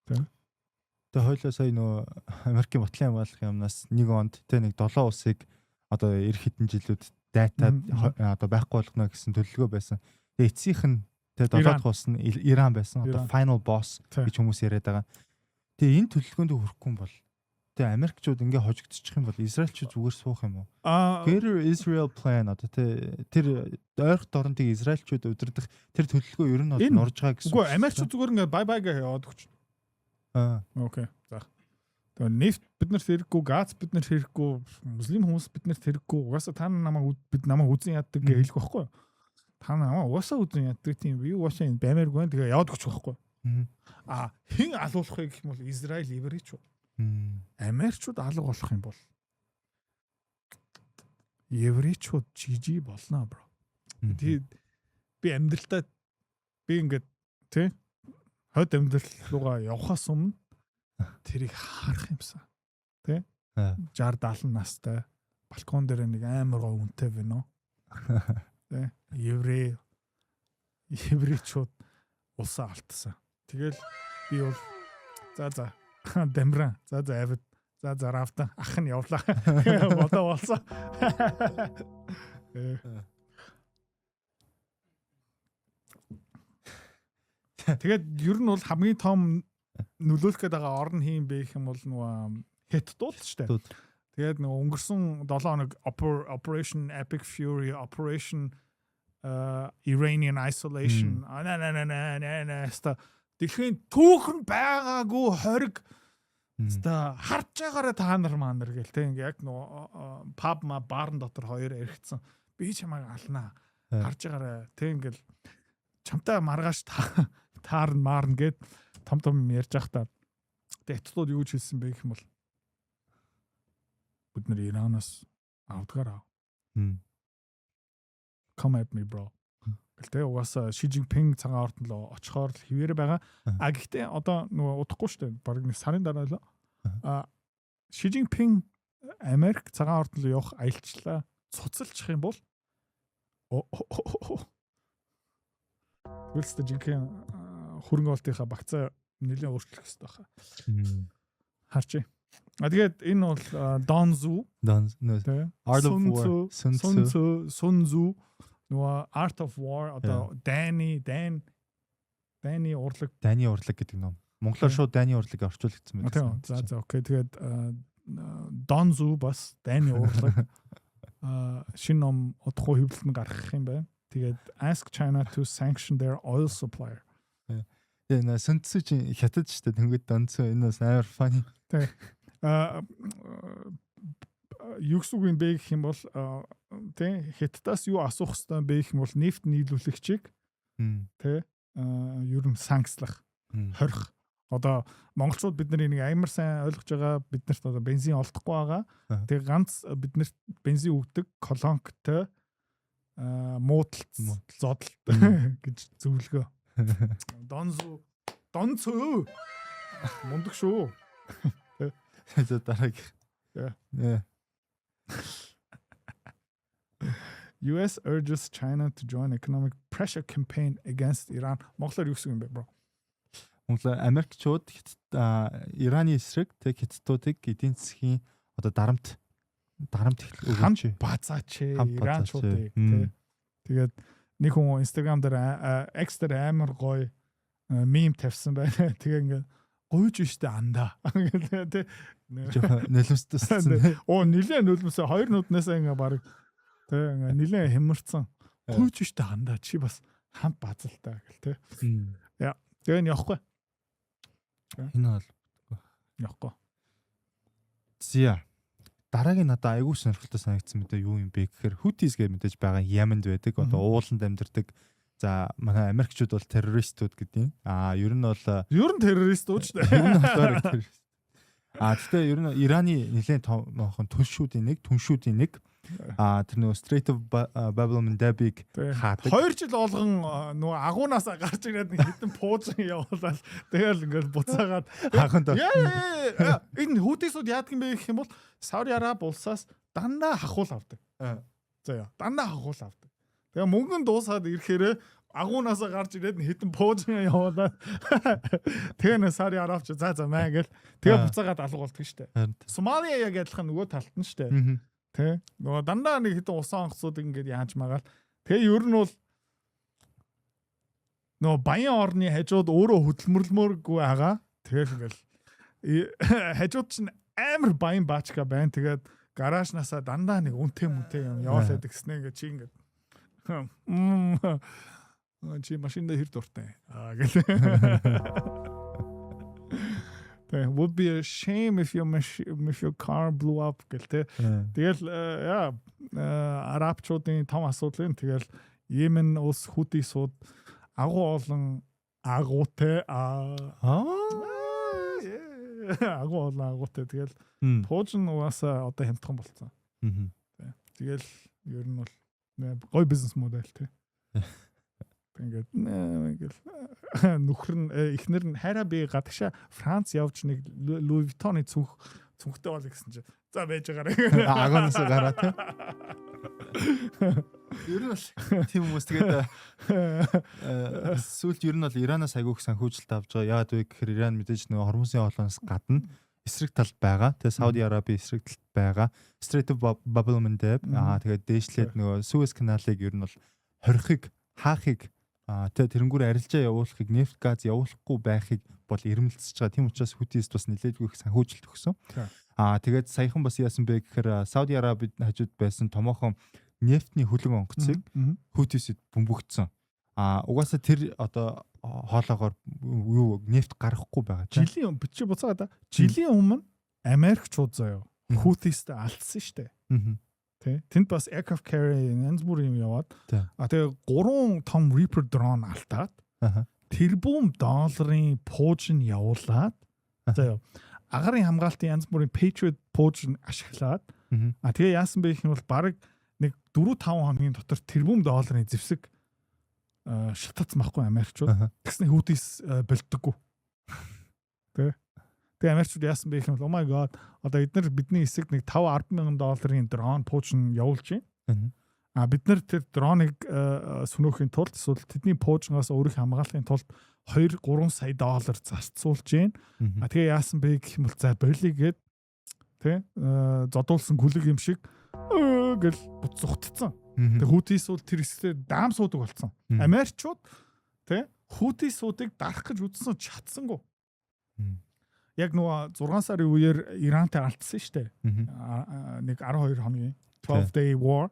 Тэгээ хойлоо сая нөө Америкийн батлын хамгаалах юмнаас нэг онд тэ нэг 7 улсыг одоо эх хэдэн жилүүд дайтаад одоо байхгүй болгоно гэсэн төлөвлөгөө байсан. Тэгээ эцсийнх нь тэ 7 дахь улс нь Иран байсан. Одоо final boss гэж хүмүүс яриад байгаа. Тэгээ энэ төлөвлөгөөнд хүрэхгүй юм бол тэгээ Америкчууд ингээ хожигдчих юм бол Израильчууд зүгээр суух юм уу? Greater Israel plan одоо тэр ойрхон дорнтыг Израильчууд удирдах тэр төлөвлөгөө ер нь норж байгаа гэсэн. Үгүй Америкчууд зүгээр ингээ бай байгаа яваад өгч. Окей. За. Тэгээ нефт биднэрт хэрэггүй, газ биднэрт хэрэггүй, муслим хүмүүс биднэрт хэрэггүй. Угаасаа та намайг үзэн яддаг гэж хэлэх байхгүй юу? Та намайг угаасаа үзэн яддаг тийм би угаасаа энэ баймааргүй. Тэгээ яваад өгч байхгүй юу? Хэн алуулах вэ гэх юм бол Израиль еврейчүүд. Америкчууд алга болох юм бол еврейчүүд жижиг болно бро. Би амьдралдаа би ингээд тий хойд амьдрал руугаа явахаас өмнө тэрийг харах юмсан. Тэ? 60 70 настай балкон дээр нэг амар гоо үнэтэй вино. Тэ? Еврейчүүд улсаа алдсан. Тэгэл би бол за Демран авид за равта ах нь явлаа. Бодоо болсон. Тэгээд ер нь бол хамгийн том нөлөөлөх гээд байгаа орн хийм бэ гэх юм бол нөгөө Хятадууд шүү дээ. Тэгээд нөгөө өнгөрсөн 7 хоног Operation Epic Fury, Operation Iranian Isolation. Дэлхийн түүхэн байгаагүй хориг харж байгаараа та нар манар гэл тэг ингээ яг нөгөө паб баарн дотор хоёр эргэцсэн. Би чамайг алнаа. Харж байгаараа тэг ингээл чамтай маргааш таарн гэд том ярьж явах та. Хятадууд юу ч хэлсэн бэ гэх юм бол бид нар Иранаас авдгаар. Come at me bro. Гэлтэй угаасаа Ши Жинпинг цагаан ордон руу очихоор л хിവэр байгаа. Гэхдээ одоо нөгөө удахгүй шүү дээ. Бараг нэг сарын дараа л Ши Жинпинг Америк цагаан ордон руу явах аялчлаа цуцалчих юм бол Тэгвэл жинхэнэ хөрөнгө оолтынхаа багцаа нэлээд өөрчлөх хэрэгтэй байна. Харчи. Тэгээд энэ бол Don Tzu. Art of War. Sun Tzu. Нөгөө Art of War одоо Дани урлаг. Дани урлаг гэдэг ном. Монголоор шууд Дани урлагийг орчуулагдсан байдаг. За окей. Тэгээд Don Tzu бас Дани урлаг шинэ ном удахгүй хэвлэлд гаргах юм байна. Тэгээд ask China to sanction their oil supplier. Энэ Sun Tzu чинь хятад шүү дээ. Тэнгүүд Don Tzu энэ бас амар funny. Тэг. Юу гэсэн үг юм бэ гэх юм бол тий Хятадаас юу асуух хэрэгтэй бэ гэх юм бол нефт нийлүүлэгчийг тий ер нь санкцлах, хорих. Одоо монголчууд бид нарыг амар сайн ойлгож байгаа. Биднэрт одоо бензин олдохгүй байгаа. Тэгээ ганц биднэрт бензин өгдөг колонктой муудалт зодол гэж зөвлөгөө. Don Tzu мундаг шүү. За дараагийн. US urges China to join economic pressure campaign against Iran. Монголоор юу гэсэн юм бэ, bro? Монголоор Америкчууд Ираны эсрэг тэг хятадуудыг эдийн засгийн одоо дарамт өгөөч. Базаач Иранчуудыг тий. Тэгээд нэг хүн Instagram дээр X дээр амар гоё мем тавьсан байна. Тэгээ ингээд гойж штэ андаа. Тий. Нөлөөсдсөн. Оо нилээ нөлөөсөө хоёр нүднээс ингээд баг тий ингээд нилээ хямарсан. Гойж штэ андаа чи бас хамт базалтай гэл тий. Яа. Тэгээ нь явахгүй. Энэ бол явахгүй. Зя. Дараагийн надад айгүй сонирхолтой санагдсан мэдээ юу юм бэ гэхээр Houthis гэж мэдээж байгаа Йеменд байдаг. Одоо ууланд амьдардаг. За манай Америкчууд бол террористууд гэдэг юм. Ер нь бол террористууд шүү дээ. Ер нь болохоор террорист. Гэхдээ ер нь Ираны нэлээд томхон түншүүдийн нэг тэр нөгөө Strait of Bab el-Mandebийг хаадаг. 2 жил болгон нөгөө агуунаас гарч ирээд хитэн пуужин явуулаад тэгэл ингээл буцаагаад хаханд. Энэ Houthis-ууд яадаг юм бэ гэх юм бол Сауди Араб улсаас дандаа хахуул авдаг. За яа, дандаа хахуул авдаг. Тэгээ мөнгөн дуусаад ирэхээр агуунаас гарч ирээд хитэн пуужин явуулаад тэгээ нэ Сауди Арабч за маа гэл тэгээ буцаагаад алга болдог штэ. Сомали яг адилхан нөгөө талд нь штэ. Тэ нөгөө дандаа нэг хитэн усан онгоцууд ингээд яаж магаал. Тэгээ ер нь бол нөгөө баян орны хажууд өөрөө хөдөлмөрлмөргүй байгаа. Тэгэл ингээл хажууд чинь амар баян баачка байна. Тэгээд гаражнасаа дандаа нэг үнтэй юм явуулаад гэснэ ингээд чи ингээд чи машинда хэр дуртай гэл. Would be a shame if your car blew up гэлтэй. Тэгэл арабчуудын том асуудал нь тэгэл Йемен улс Houthis-ууд агуу олон агуутай агуутай тэгэл пуужин угаасаа одоо хямдхан болцсон. Тэгэл ер нь бол гоё бизнес модель тий. Ингээд нөхөр нь эхнэр нь хайраа би гадагшаа Франц явж нэг Louis Vuitton-ы цүнхтэй бол гэсэн чинь за байж байгаарай. Агоноос гараа тий. Ер нь бол тийм хүмүүс тэгээд сүүлд ер нь бол Иранаас айгүйх санхүүжилт авч байгаа. Яагаад вэ гэхээр Иран мэдээж нөгөө хормосын хоолоос гадна эсрэг талд байгаа. Тэгээд Сауди Арабийн эсрэг талд байгаа. Strait of Bab el-Mandeb тэгээд дээшлээд нөгөө Суэц каналыг ер нь бол хорихыг хаахыг тэгээд тэрнгүүр арилжаа явуулахыг нефт газ явуулахгүй байхыг бол ирмэлцэж байгаа. Тийм учраас Houthis бас нэлээдгүй их санхүүжилт өгсөн. Тэгээд саяхан бас яасан бэ гэхээр Сауди Арабид хажууд байсан томоохон нефтний хөлөг онгоцыг Houthis-д бөмбөгдсөн. Угаасаа тэр одоо хоолоогоор юу нефт гарахгүй байгаа. Жилийн бичиж буцаагаад жилийн өмнө Америкчууд заяа Houthis-д алдсан штэ. Тэнд бас aircraft carrier янз бүрийн юм яваад тэгээ 3 том Reaper drone алдаад тэрбум долларын пуужин явуулаад заяа агарын хамгаалтын янз бүрийн Patriot пуужин ашиглаад тэгээ яасан бэ гэх юм бол баг нэг 4-5 хоногийн дотор тэрбум долларын зэвсэг шатацсан байхгүй Америкчууд тэгснэ Houthis болдоггүй. Тэгээ Америкчууд яасан бэ гэх юм бол oh my god одоо эдгээр бидний хэсэгт нэг 5-10 мянган долларын дрон пуужин явуулж байна. Бид нар тэр дроныг сүнөөхийн тулд эсвэл тэдний пуужингаас өөрийг хамгаалахын тулд 2-3 сая доллар зарцуулж байна. Тэгээ яасан бэ гэх юм бол за болиё гээд тий зодуулсан гүлэг юм шиг гэл буцугтцсан. Тэгээ Houthis бол тэр хэсгээр даам суудаг болсон. Америкчууд тий Houthis-уудыг дарах гэж үзсэн чадсангүй. Яг нөгөө 6 сарын үеэр Ирантай алдсан шүү дээ. Нэг 12 хоногийн 12-day war.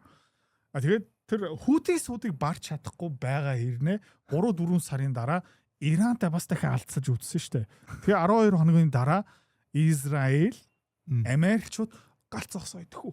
Тэгээд тэр Houthis-уудыг барч чадахгүй байгаа хэрнээ 3-4 сарын дараа Ирантай бас дахин алдсаж үзсэн шүү дээ. Тэгээ 12 хоногийн дараа Израиль, Америкчууд галц зогсоо идэхүү.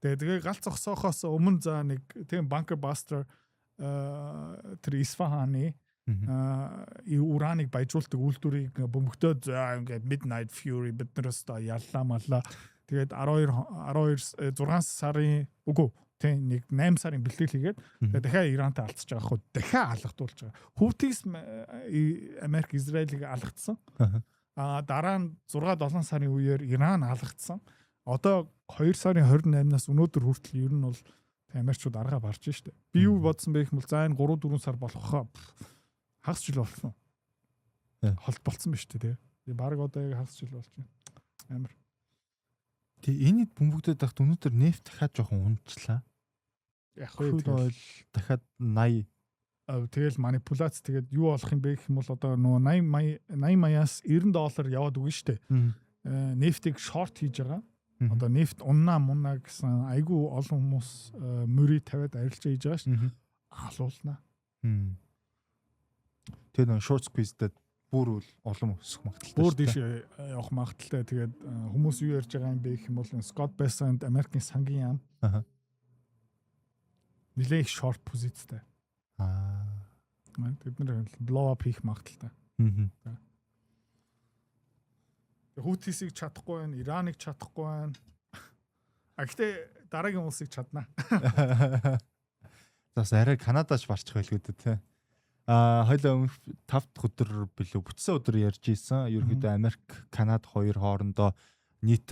Тэгээ галц зогсоохоос өмнө за нэг тийм bunker buster тэр Исфаханы ураныг баяжуулдаг үйлдвэрийг бөмбөгтөөд ингээд Midnight Fury биднээс та яллаа маллаа. Тэгээд 6 сарын үгүй тийм нэг 8 сарын бэлтгэл хийгээд дахиад Ирантай алдчихж байгаа хөө дахиад алгадуулж байгаа. Houthis Америк Израилийг алгадсан. Дараа нь 6-7 сарын үеэр Иран алгадсан. Одоо 2 сарын 28-наас өнөөдөр хүртэл ер нь бол Америкчууд аргаа барж штэ. Би юу бодсон бэ гэх юм бол за энэ 3-4 сар болох хаа хагас жил болсон. Холт болцсон биз дээ. Би баг одоо яг хагас жил болж байна. Амар. Тэгээ энийг бөмбөгдөд тахт өнөөдөр нефт дахиад жоохон унцлаа. Яг хүү ойл дахиад 80 тэгэл манипуляц тэгээд юу болох юм бэ гэх юм бол одоо нөгөө 80 маяас $90 яваад үгүй штэ. Нефтийг шорт хийж байгаа. Одоо нефт уннаа гэсэн айгүй олон хүмүүс мөрий тавиад арилж хийж байгаа шүү. Алуулнаа. Тэгээ нөгөө short squeeze-дэд бүр олон өсөх магадaltaй. Бүр тийш явах магадaltaй. Тэгээд хүмүүс юу ярьж байгаа юм бэ гэх юм бол Scott Bessent Америкийн сангийн яам. Нилээх short позицтэй. Тэд нэр blow up хийх магадaltaй. Хутисийг чадахгүй байна, Ираныг чадахгүй байна. Гэхдээ дараагийн улсыг чадна. Зас арай Канадаач барчих байлгүй дээ. Хоёлаа 5 дахь өдөр билүү бүтсэн өдөр ярьж ийсэн. Ерөнхийдөө Америк, Канада хоёр хоорондоо нийт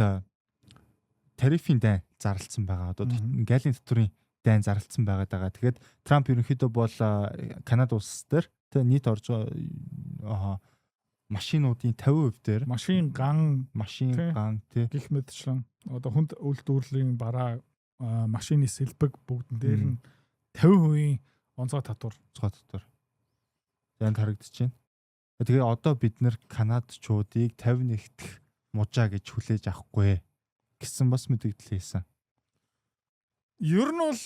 тарифын дайн зарлцсан байгаа. Одоо галийн татврын дайн зарлцсан байгаа. Тэгээд Трамп ерөнхийдөө бол Канада улс дээр нийт орж машинуудын 50% дээр машин ган тий гих мэтчлэн одоо хүнд үйлдвэрлэлийн бараа машины сэлбэг бүгдэн дээр нь 50% онцгой татвар янд харагдаж байна. Тэгээ одоо бид нэр Канадчуудыг 51 дэх мужаа гэж хүлээж авахгүй гэсэн бас мэдээлэл хийсэн. Ер нь бол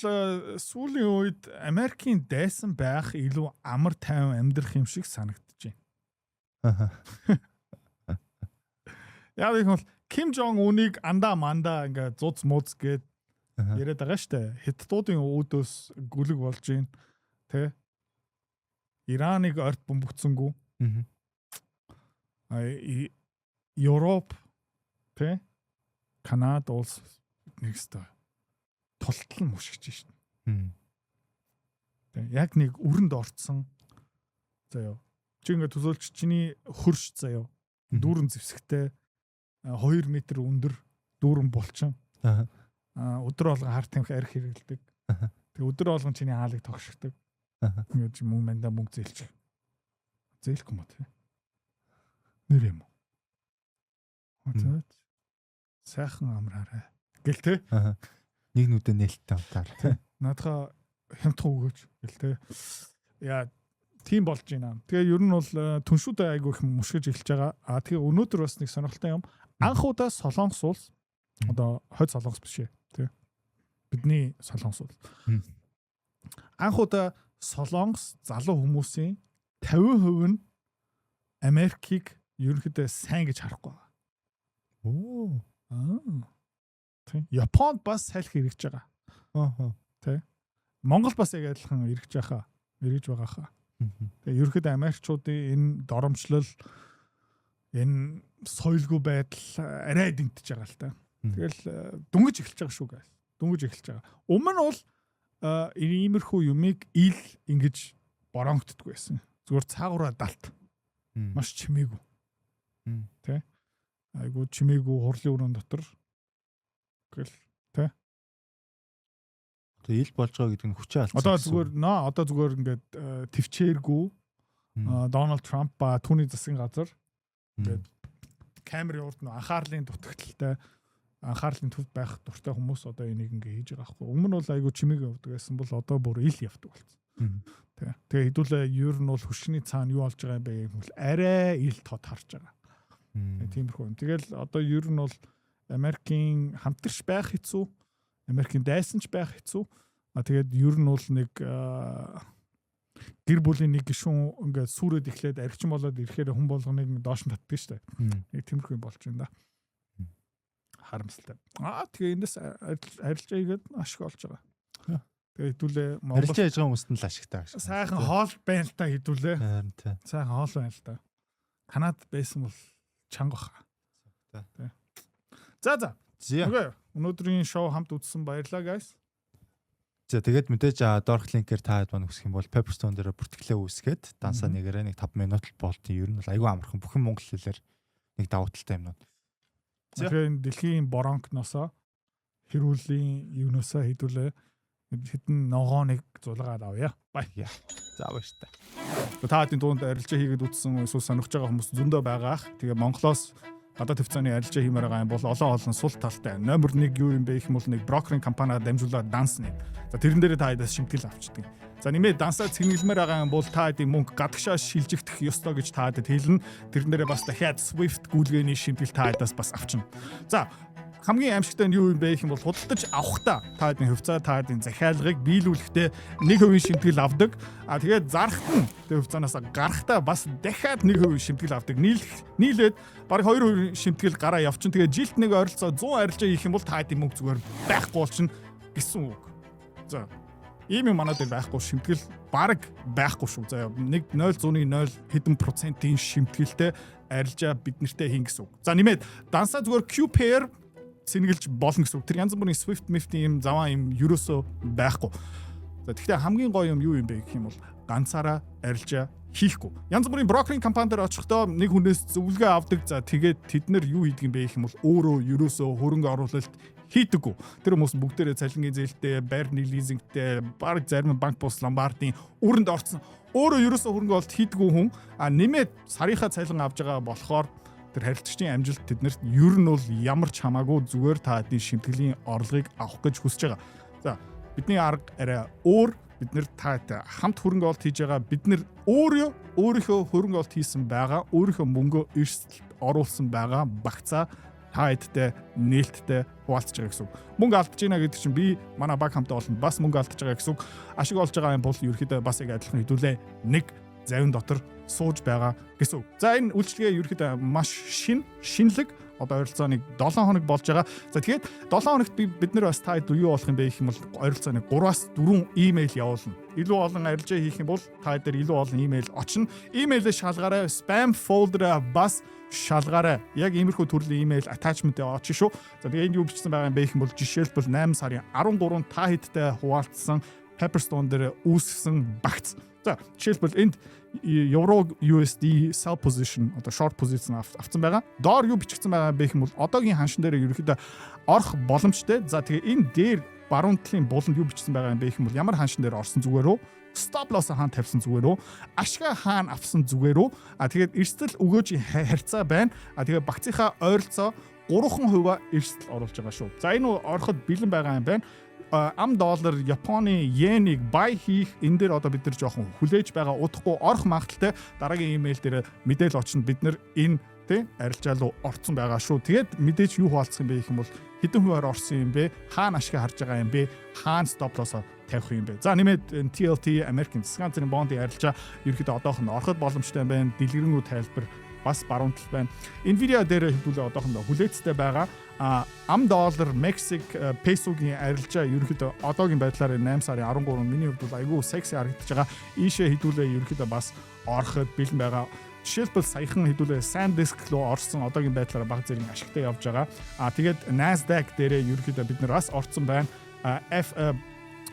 сүүлийн үед Америкийн дайсан байх илүү амар тайван амьдрах юм шиг санагдаж байна. Яг их бол Ким Жонг Унийг андаа мандаа ингээ зуц мууц гээд яриад байгаа штэ. Хятадуудын өөдөөс гүлэг болж байна. Тэ? Ираныг орд бөмбөгцөнгүү. Европ тэ? Канада улс нэгстэй тултал нь мушгиж штэ. Тэ яг нэг үрэнд орцсон. Заяа. Чи ингээ төсөөлч чиний хөрш заяа. Дүүрэн зэвсэгтэй 2 метр өндөр дүүрэн булчин. Өдөр болгон хар тамхи арх хэрэгэлдэг. Тэг өдөр болгон чиний хаалыг тогшигдаг. Ингээд мөнгө мандаа мөнгө зээлчих. Зээлэхгүй мө тий. Нэр юм уу? Сайхан амраарай. Гэл тий. Нэг нүдэ нээлттэй утаар тий. Наадхаа хямдхан өгөөч гэл тий. Яа тийм болж байна. Тэгээ ер нь бол түншүүдээ айгүй их мушгиж эхэлж байгаа. Тэгээ өнөөдөр бас нэг сонирхолтой юм. Анх удаа Солонгос улс одоо хойд Солонгос биш ээ тий. Бидний Солонгос улс. Анх удаа Солонгос залуу хүмүүсийн 50% нь Америкийг ерөнхийдөө сайн гэж харахгүй байгаа. Тий. Японд бас салхи эргэж байгаа. Тий. Монгол бас яг адилхан эргэж байгаа хаа. Тэгээ ерөнхийдөө Америкчуудын энэ доромжлол энэ соёлгүй байдал арай дэмтэж байгаа л та. Тэгэл дүнгэж эхэлж байгаа шүү guys. Дүнгэж эхэлж байгаа. Өмнө нь бол иймэрхүү юмыг ил ингэж боронгддгүй байсан. Зүгээр цаагаараа далт. Маш чимээгүй. Тэ? Айгуу чимээгүй хурлын өрөөнд дотор гэл тэ? Тэгээ ил болж байгаа гэдэг нь хүчээ алдсан. Одоо зүгээр ингээд төвчээргүй Дональд Трамп ба түүний засгийн газар ингээд камерын урд нь анхаарлын дутагдaltaй анхаарлын төвд байх дуртай хүмүүс одоо энийг ингээ хийж байгаа байхгүй. Өмнө нь бол айгуу чимээг явдаг байсан бол одоо бүр ил явдаг болсон. Тэгээ хэдүүлээ ер нь бол хөшний цаана юу болж байгаа юм бэ гэвэл арай ил тод харж байгаа. Тиймэрхүү юм. Тэгэл одоо ер нь бол Америкийн хамтарч байх хэцүү, Америкийн дайсанч байх хэцүү. Тэгээд ер нь бол нэг гэр бүлийн нэг гишүүн ингээд сүрээд эхлээд архичин болоод ирэхээр хүн болгоныг доош нь татдаг шүү дээ. Нэг тиймэрхүү юм болж байна да. Харамсалтай. Тэгээ эндээс арилжаа игээд ашиг олж байгаа. Тэгээ хэдүүлээ арилжаа хийж байгаа хүмүүст нь л ашигтай. Сайхан хоол байна л та хэдүүлээ. Сайхан хоол байна л та. Канад байсан бол чанга баха. За. Өнөөдрийн шоу хамт үзсэн баярлалаа guys. За тэгээд мэдээж доорх линкээр та хэд банаг үсэх юм бол Pepperstone дээр бүртгэлээ үүсгээд дансаа нэгээрээ нэг 5 минут л болтын ер нь бол айгүй амархан бүхэн монгол хэлээр нэг давуу талтай юмнууд. Тэгэхээр энэ дэлхийн боронкносоо хэрүүлийн юуносоо хэдүүлээ Хэдэн ногооныг зулгаад авъя. Бай. За баяр та. Та хэдийн дунд арилжаа хийгээд үтсэн эсвэл сонирхож байгаа хүмүүс зөндөө байгаах. Тэгээ Монголоос гадаад хвцааны арилжаа хиймээр байгаа юм бол олон сул талтай. Номер 1 юу юм бэ гэх юм бол нэг брокеринг компаниар дамжуулаад данс нэг. За тэрэн дээр та хэдээс шимтгэл авчдаг. За нэмээд дансаа цэнгэлмээр байгаа юм бол та хэдийн мөнгө гадагшаа шилжигдэх ёстой гэж та хэдэд хэлнэ. Тэрэн дээрээ бас дахиад Swift гүйлгээний шимтгэл та хэдээс бас авчна. За хамгийн аимшигтай нь юу юм бэ гэх юм бол худалдаж авахдаа та хэдийн хөвцөө та хэдийн захиалгыг биелүүлэхдээ 1% шимтгэл авдаг. Тэгээд зарахт нь тэр хөвцөөнөөс гарахтаа бас дахиад 1% шимтгэл авдаг. Нийлээд бараг 2% шимтгэл гараа явчин. Тэгээд жилд нэг ойролцоо 100 арилжаа хийх юм бол та хэдийн мөнгө зүгээр байхгүй болчихно гэсэн үг. За ийм юм манад байхгүй шимтгэл бараг байхгүй шүү. За 0.0 хэдэн процентын шимтгэлтэй арилжаа бид нартэй хийн гэсэн үг. За нэмээд дансаа зүгээр Q-pair сэнгэлж болно гэсэн үг. Тэр янз бүрийн Swift Mift-ийн юм заваа юм ерөөсөө байхгүй. За тэгэхээр хамгийн гоё юм юу юм бэ гэх юм бол ганцаараа арилжаа хийхгүй. Янз бүрийн брокеринг компани дээр очихдоо нэг хүнээс зөвлөгөө авдаг. За тэгээд тэд нар юу хийдэг юм бэ гэх юм бол өөрөө ерөөсөө хөрөнгө оруулалт хийдэггүй. Тэр хүмүүс бүгдээрээ цалингийн зээлтэй, байрны лизингтэй, баг зарим банк бус ломбардын үүрэнд орсон. Өөрөө ерөөсөө хөрөнгө оруулалт хийдэггүй хүн нэмээд сарынхаа цалин авж байгаа болохоор тэр харилцагчдын амжилт тэднэрт ер нь бол ямар ч хамаагүй зүгээр та хэдийн шимтгэлийн орлогыг авах гэж хүсэж байгаа. За бидний арга арай өөр. Бид нэр та хамт хөрөнгө оруулалт хийж байгаа. Бид нэр өөрийнхөө хөрөнгө оруулалт хийсэн байгаа. Өөрийнхөө мөнгөө эрсдэлд оруулсан байгаа багцаа та хэдтэй нээлттэй хуваалцж байгаа гэсэн үг. Мөнгө алдаж байна гэдэг чинь би манай баг хамтаа олон бас мөнгө алдаж байгаа гэсэн үг. Ашиг олж байгаа юм бол ерөөхдөө бас яг адилхан хэдүүлээ нэг завин дотор сууж байгаа гэсэн үг. За энэ үйлчлэгээ ерөөхдөө маш шинэлэг одоо ойролцоо нэг 7 хоног болж байгаа. За тэгээд 7 хоногт бид нар бас та хэд юу болох юм бэ гэх юм бол ойролцоо нэг 3-аас 4 имэйл явуулна. Илүү олон арилжаа хийх юм бол та хэд илүү олон имэйл очно. Имэйлээ шалгаарай, spam folder бас шалгаарай. Яг иймэрхүү төрлийн имэйл attachment-ээ очих шүү. За тэгээд энэ юу бичсэн байгаа юм бэ гэх юм бол жишээлбэл 8 сарын 13 та хэдтэй хуваалцсан Pepperstone дээр үүсгэсэн багц. За жишээлбэл энд Euro USD sell position одоо short position авсан байгаа. Доор юу бичигдсэн байгаа бэ гэх юм бол одоогийн ханшин дээр ерөөхдөө орох боломжтой. За тэгээ энэ дээр баруун талын буланд юу бичсэн байгаа юм бэ гэх юм бол ямар ханшин дээр орсон зүгээр үү? Stop loss хаана тавьсан зүгээр үү? Ашгаа хаана авсан зүгээр үү? Тэгээд эрсдэл өгөөжийн харьцаа байна. Тэгээд багцынхаа ойролцоо 3% эрсдэл оруулж байгаа шүү. За энэ ороход бэлэн байгаа юм байна. Ам доллар Японы йенийг buy хийх энэ дээр одоо бид нар жоохон хүлээж байгаа удахгүй орох магадaltaй дараагийн имэйл дээр мэдээл очно бид нар энэ арилжаа руу орсон байгаа шүү. Тэгээд мэдээж юу хуваалцах юм бэ гэх юм бол хэдэн хувиар орсон юм бэ? Хаана ашиг харж байгаа юм бэ? Хаана stop loss тавих юм бэ? За нэмээд TLT American Discount-ын бондын арилжаа ерөөхдөө одоохондоо ороход боломжтой байна. Дэлгэрэнгүй тайлбар бас баруун тал байна. Nvidia дээр хэдүүлээ одоохондоо хүлээцтэй байгаа. Ам доллар Мексик песогийн арилжаа ерөөхдөө одоогийн байдлаар 8 сарын 13 миний хувьд бол айгүй секси харагдаж байгаа. Ийшээ хэдүүлээ ерөөхдөө бас ороход бэлэн байгаа. Жишээлбэл саяхан хэдүүлээ SanDisk руу орсон одоогийн байдлаар баг зэрэг ашигтай явж байгаа. Тэгээд Nasdaq дээрээ ерөөхдөө бид нар бас орсон байна.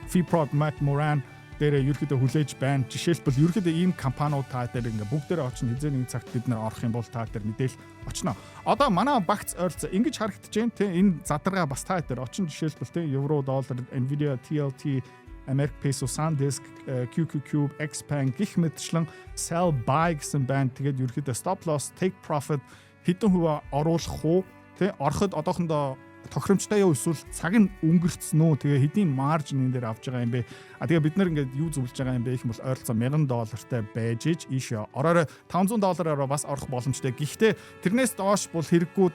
Freeport McMoran дээр ерөөхдөө хүлээж байна. Жишээлбэл ерөөхдөө ийм компаниуд та дээр ингээ бүгдээрээ очно хизээ нэг цагт бид нар орох юм бол та дээр мэдээл очно. Одоо манай багц ойролцоо ингэж харагдаж байна те энэ задаргаа бас та дээр очно. Жишээлбэл те евро, доллар, Nvidia, TLT, American Peso, SanDisk, QQQ, Xpeng гэх мэтчлэн sell buy гэсэн байна. Тэгээд ерөөхдөө stop loss, take profit хэдэн хувиар оруулах уу те ороход одоохондоо тохиромжтой юу эсвэл цаг нь өнгөрцөн үү тэгээ хэдийн маржин энэ дээр авч байгаа юм бэ тэгээ бид нар ингээд юу зөвлөж байгаа юм бэ гэх юм бол ойролцоо $1000 байж иж ийшээ ороорой $500 бас орох боломжтой. Гэхдээ тэрнээс доош бол хэрэггүй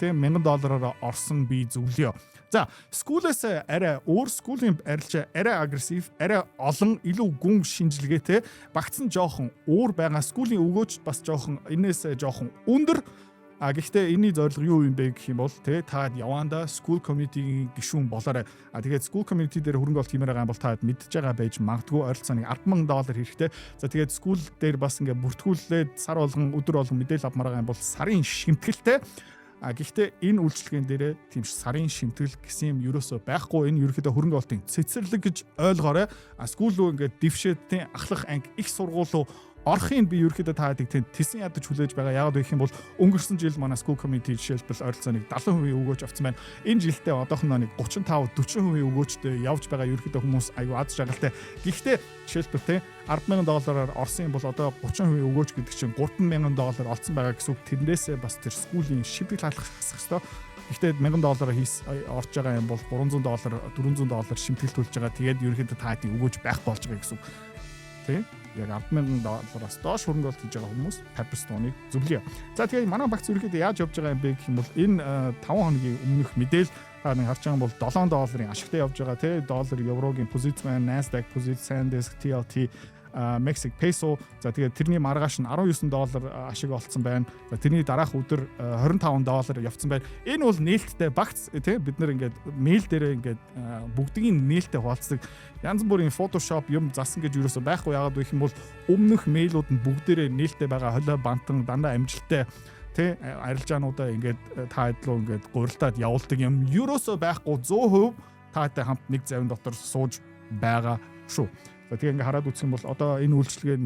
тэгээ $1000 орсон би зөвлөё. За скуулээс арай өөр скуулийн арилжаа арай агрессив, арай олон илүү гүн шинжилгээтэй багцсан жоохон өөр байгаа. Скуулийн өгөөч бас жоохон энээс жоохон өндөр. Гэхдээ энэний зорилго юу юм бэ гэх юм бол та яванда school community-ийн гишүүн болоорой. Тэгээд school community дээр хөрөнгө оруулалт хиймээр байгаа юм бол та мэдж байгаа байж магадгүй ойролцоо $10,000 хэрэгтэй. За тэгээд school дээр бас ингээ бүртгүүлээд сар болгон өдөр болгон мэдээлэл авмаар байгаа юм бол сарын шимтгэлтэй. Гэхдээ энэ үйлчлэгийн дээрээ тийм сарын шимтгэл гэсэн юм ерөөсөө байхгүй. Энэ ерөөхдөө хөрөнгө оруулалтын цэцэрлэг гэж ойлгоорой. School руу ингээ дэвшээд ахлах анги их сургууль руу орохын би ерөөхдөө та хэд тэсэн ядаж хүлээж байгаа. Яагаад гэх юм бол өнгөрсөн жил манай school community жишээлбэл ойролцоог 70% өгөөж авсан байна. Энэ жилдээ одоохоно нэг 35-40% өгөөжтэй явж байгаа ерөөхдөө хүмүүс аюу аз жаргалтай. Гэхдээ жишээлбэл те $10,000 орсон юм бол одоо 30% өгөөж гэдэг чинь $3,000 олцсон байгаа гэсэн үг. Тэрнээсээ бас тэр schooling шибэг хаалгах хэсэх ёстой. Гэхдээ $1,000 орж байгаа юм бол $300 $400 шимтгэлт төлж байгаа. Тэгээд ерөнхийдөө та хэдий өгөөж байх болж байгаа гэсэн үг. Тэ? Яг $10,000-аас доош хөрөнгө оруулалт хийж байгаа хүмүүс Pepperstone-ыг зөвлөе. За тэгээд манай багц ерөнхийдөө яаж явж байгаа юм бэ гэх юм бол энэ 5 хоногийн өмнөх мэдээл нэг харж байгаа бол $7 ашигтай явж байгаа. Тэ доллар, еврогийн позиц байна, Nasdaq позиц, SanDisk, TLT Mexican peso. За тэгээд тэрний маргааш нь $19 ашиг олцсон байна. За тэрний дараах өдөр $25 явцсан байна. Энэ бол нээлттэй багц тий бид нэр ингээд мэйл дээрээ ингээд бүгдийг нээлттэй хуваалцдаг. Янз бүрийн Photoshop юм засан гэж юусоо байхгүй. Яагаад гэх юм бол өмнөх мэйлүүд нь бүгдээрээ нээлттэй байгаа. Холио бантан дандаа амжилттай тий арилжаануудаа ингээд та хэд руу ингээд гурилтаад явуулдаг юм. Юусоо байхгүй 100% таатай хамт нэг завин дотор сууж байгаа шүү. Тэгээ ингээ хараад үзэх юм бол одоо энэ үйлчлэгээ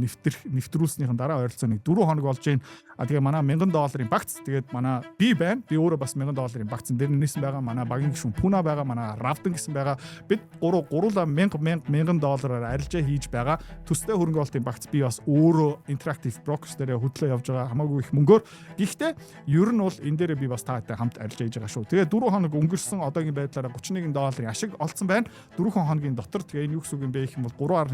нэвтрүүлснийхэн дараа ойролцоог 4 хоног болж байна. Тэгээ манай $1,000 багц. Тэгээд манай би байна. Би өөрөө бас $1,000 багцсан. Дээр нээсэн байгаа манай багийн гишүүн Пуна байгаа, манай Равдан гэсэн байгаа. Бид гурлаа $1,000 арилжаа хийж байгаа. Төстэй хөрөнгө оруулалтын багц би бас өөрөө Interactive Brokers дээрээ хөтлөө явж байгаа. Хамаагүй их мөнгөөр. Гэхдээ ер нь бол энэ дээрээ би бас таатай хамт арилжаа хийж байгаа шүү. Тэгээ 4 хоног өнгөрсөн одоогийн байдлаараа $31 ашиг олцсон байна. 4 хоногийн дотор тэгээ энэ юу гэсэн үг юм бэ гэх юм бол 3.1%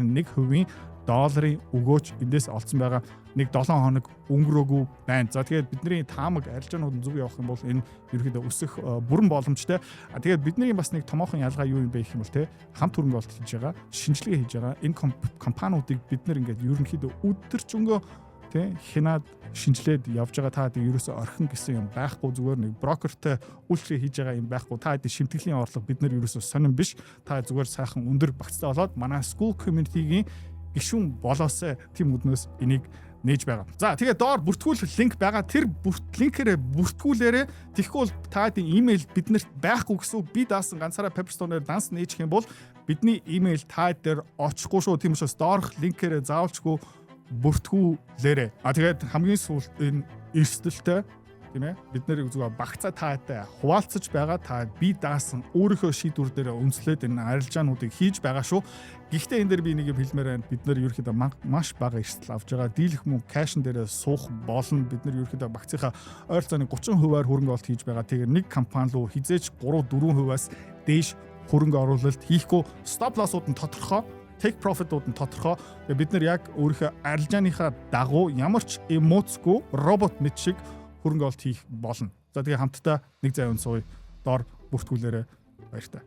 долларын өгөөч эндээс олцсон байгаа. Нэг 7 хоног өнгөрөөгүй байна. За тэгээд бидний таамаг арилжаанууд нь зүг явах юм бол энэ ерөөдөө өсөх бүрэн боломжтой. Тэгээд бидний бас нэг томоохон ялгаа юу юм бэ гэх юм бол те хамт хөрөнгө оруулалт хийж байгаа, шинжилгээ хийж байгаа. Энэ компаниудыг бид нэр ингээд ерөнхийдөө өдөржингөө тэ хинаад шинжилээд явж байгаа. Та хэдий ерөөсөө орхин гэсэн юм байхгүй, зүгээр нэг брокертэй үйлчлэг хийж байгаа юм байхгүй. Та хэдий шимтгэлийн орлого бид нар ерөөсөө сонирн биш. Та зүгээр сайхан өндөр багцтай болоод манай school community-гийн гишүүн болоосаа тийм үднээс энийг нээж байгаа. За тэгээ доор бүртгүүлэх линк байгаа. Тэр линкээрээ бүртгүүлээрээ тэгэхгүй бол та хэдий имэйл биднэрт байхгүй гэсэн үг. Би даасан ганцаараа Pepperstone-оор данс нээчих юм бол бидний имэйл та дээр очихгүй шүү. Тийм учраас доорх линкээрээ заавалчгүй бүртгүүлээрээ. Тэгээд хамгийн сүүлд энэ эрсдэлтэй тийм ээ бид нэр зүгээр багцаа таатай хуваалцаж байгаа. Та би даасан өөрийнхөө шийдвэр дээр үндэслээд энэ арилжаануудыг хийж байгаа шүү. Гэхдээ энэ дээр би нэг юм хэлмээр байна. Бид нэр ерөөхдөө маш бага эрсдэл авч байгаа. Дийлэх мөнгө кэшн дээрээ суух болно. Бид нэр ерөөхдөө багцынхаа ойролцоог 30%-аар хөрөнгө оруулалт хийж байгаа. Тэгэхээр нэг компани руу хизээч 3-4%-аас дээш хөрөнгө оруулалт хийхгүй. Stop loss-ууд нь тодорхой. Take profit-ууд нь тодорхой. Бид нар яг өөрийнхөө арилжааныхаа дагуу ямар ч эмоцгүй робот мэт шиг хөрөнгө оруулалт хийх болно. За тэгээ хамтдаа нэг завин сууя. Доор бүртгүүлээрээ баяртай.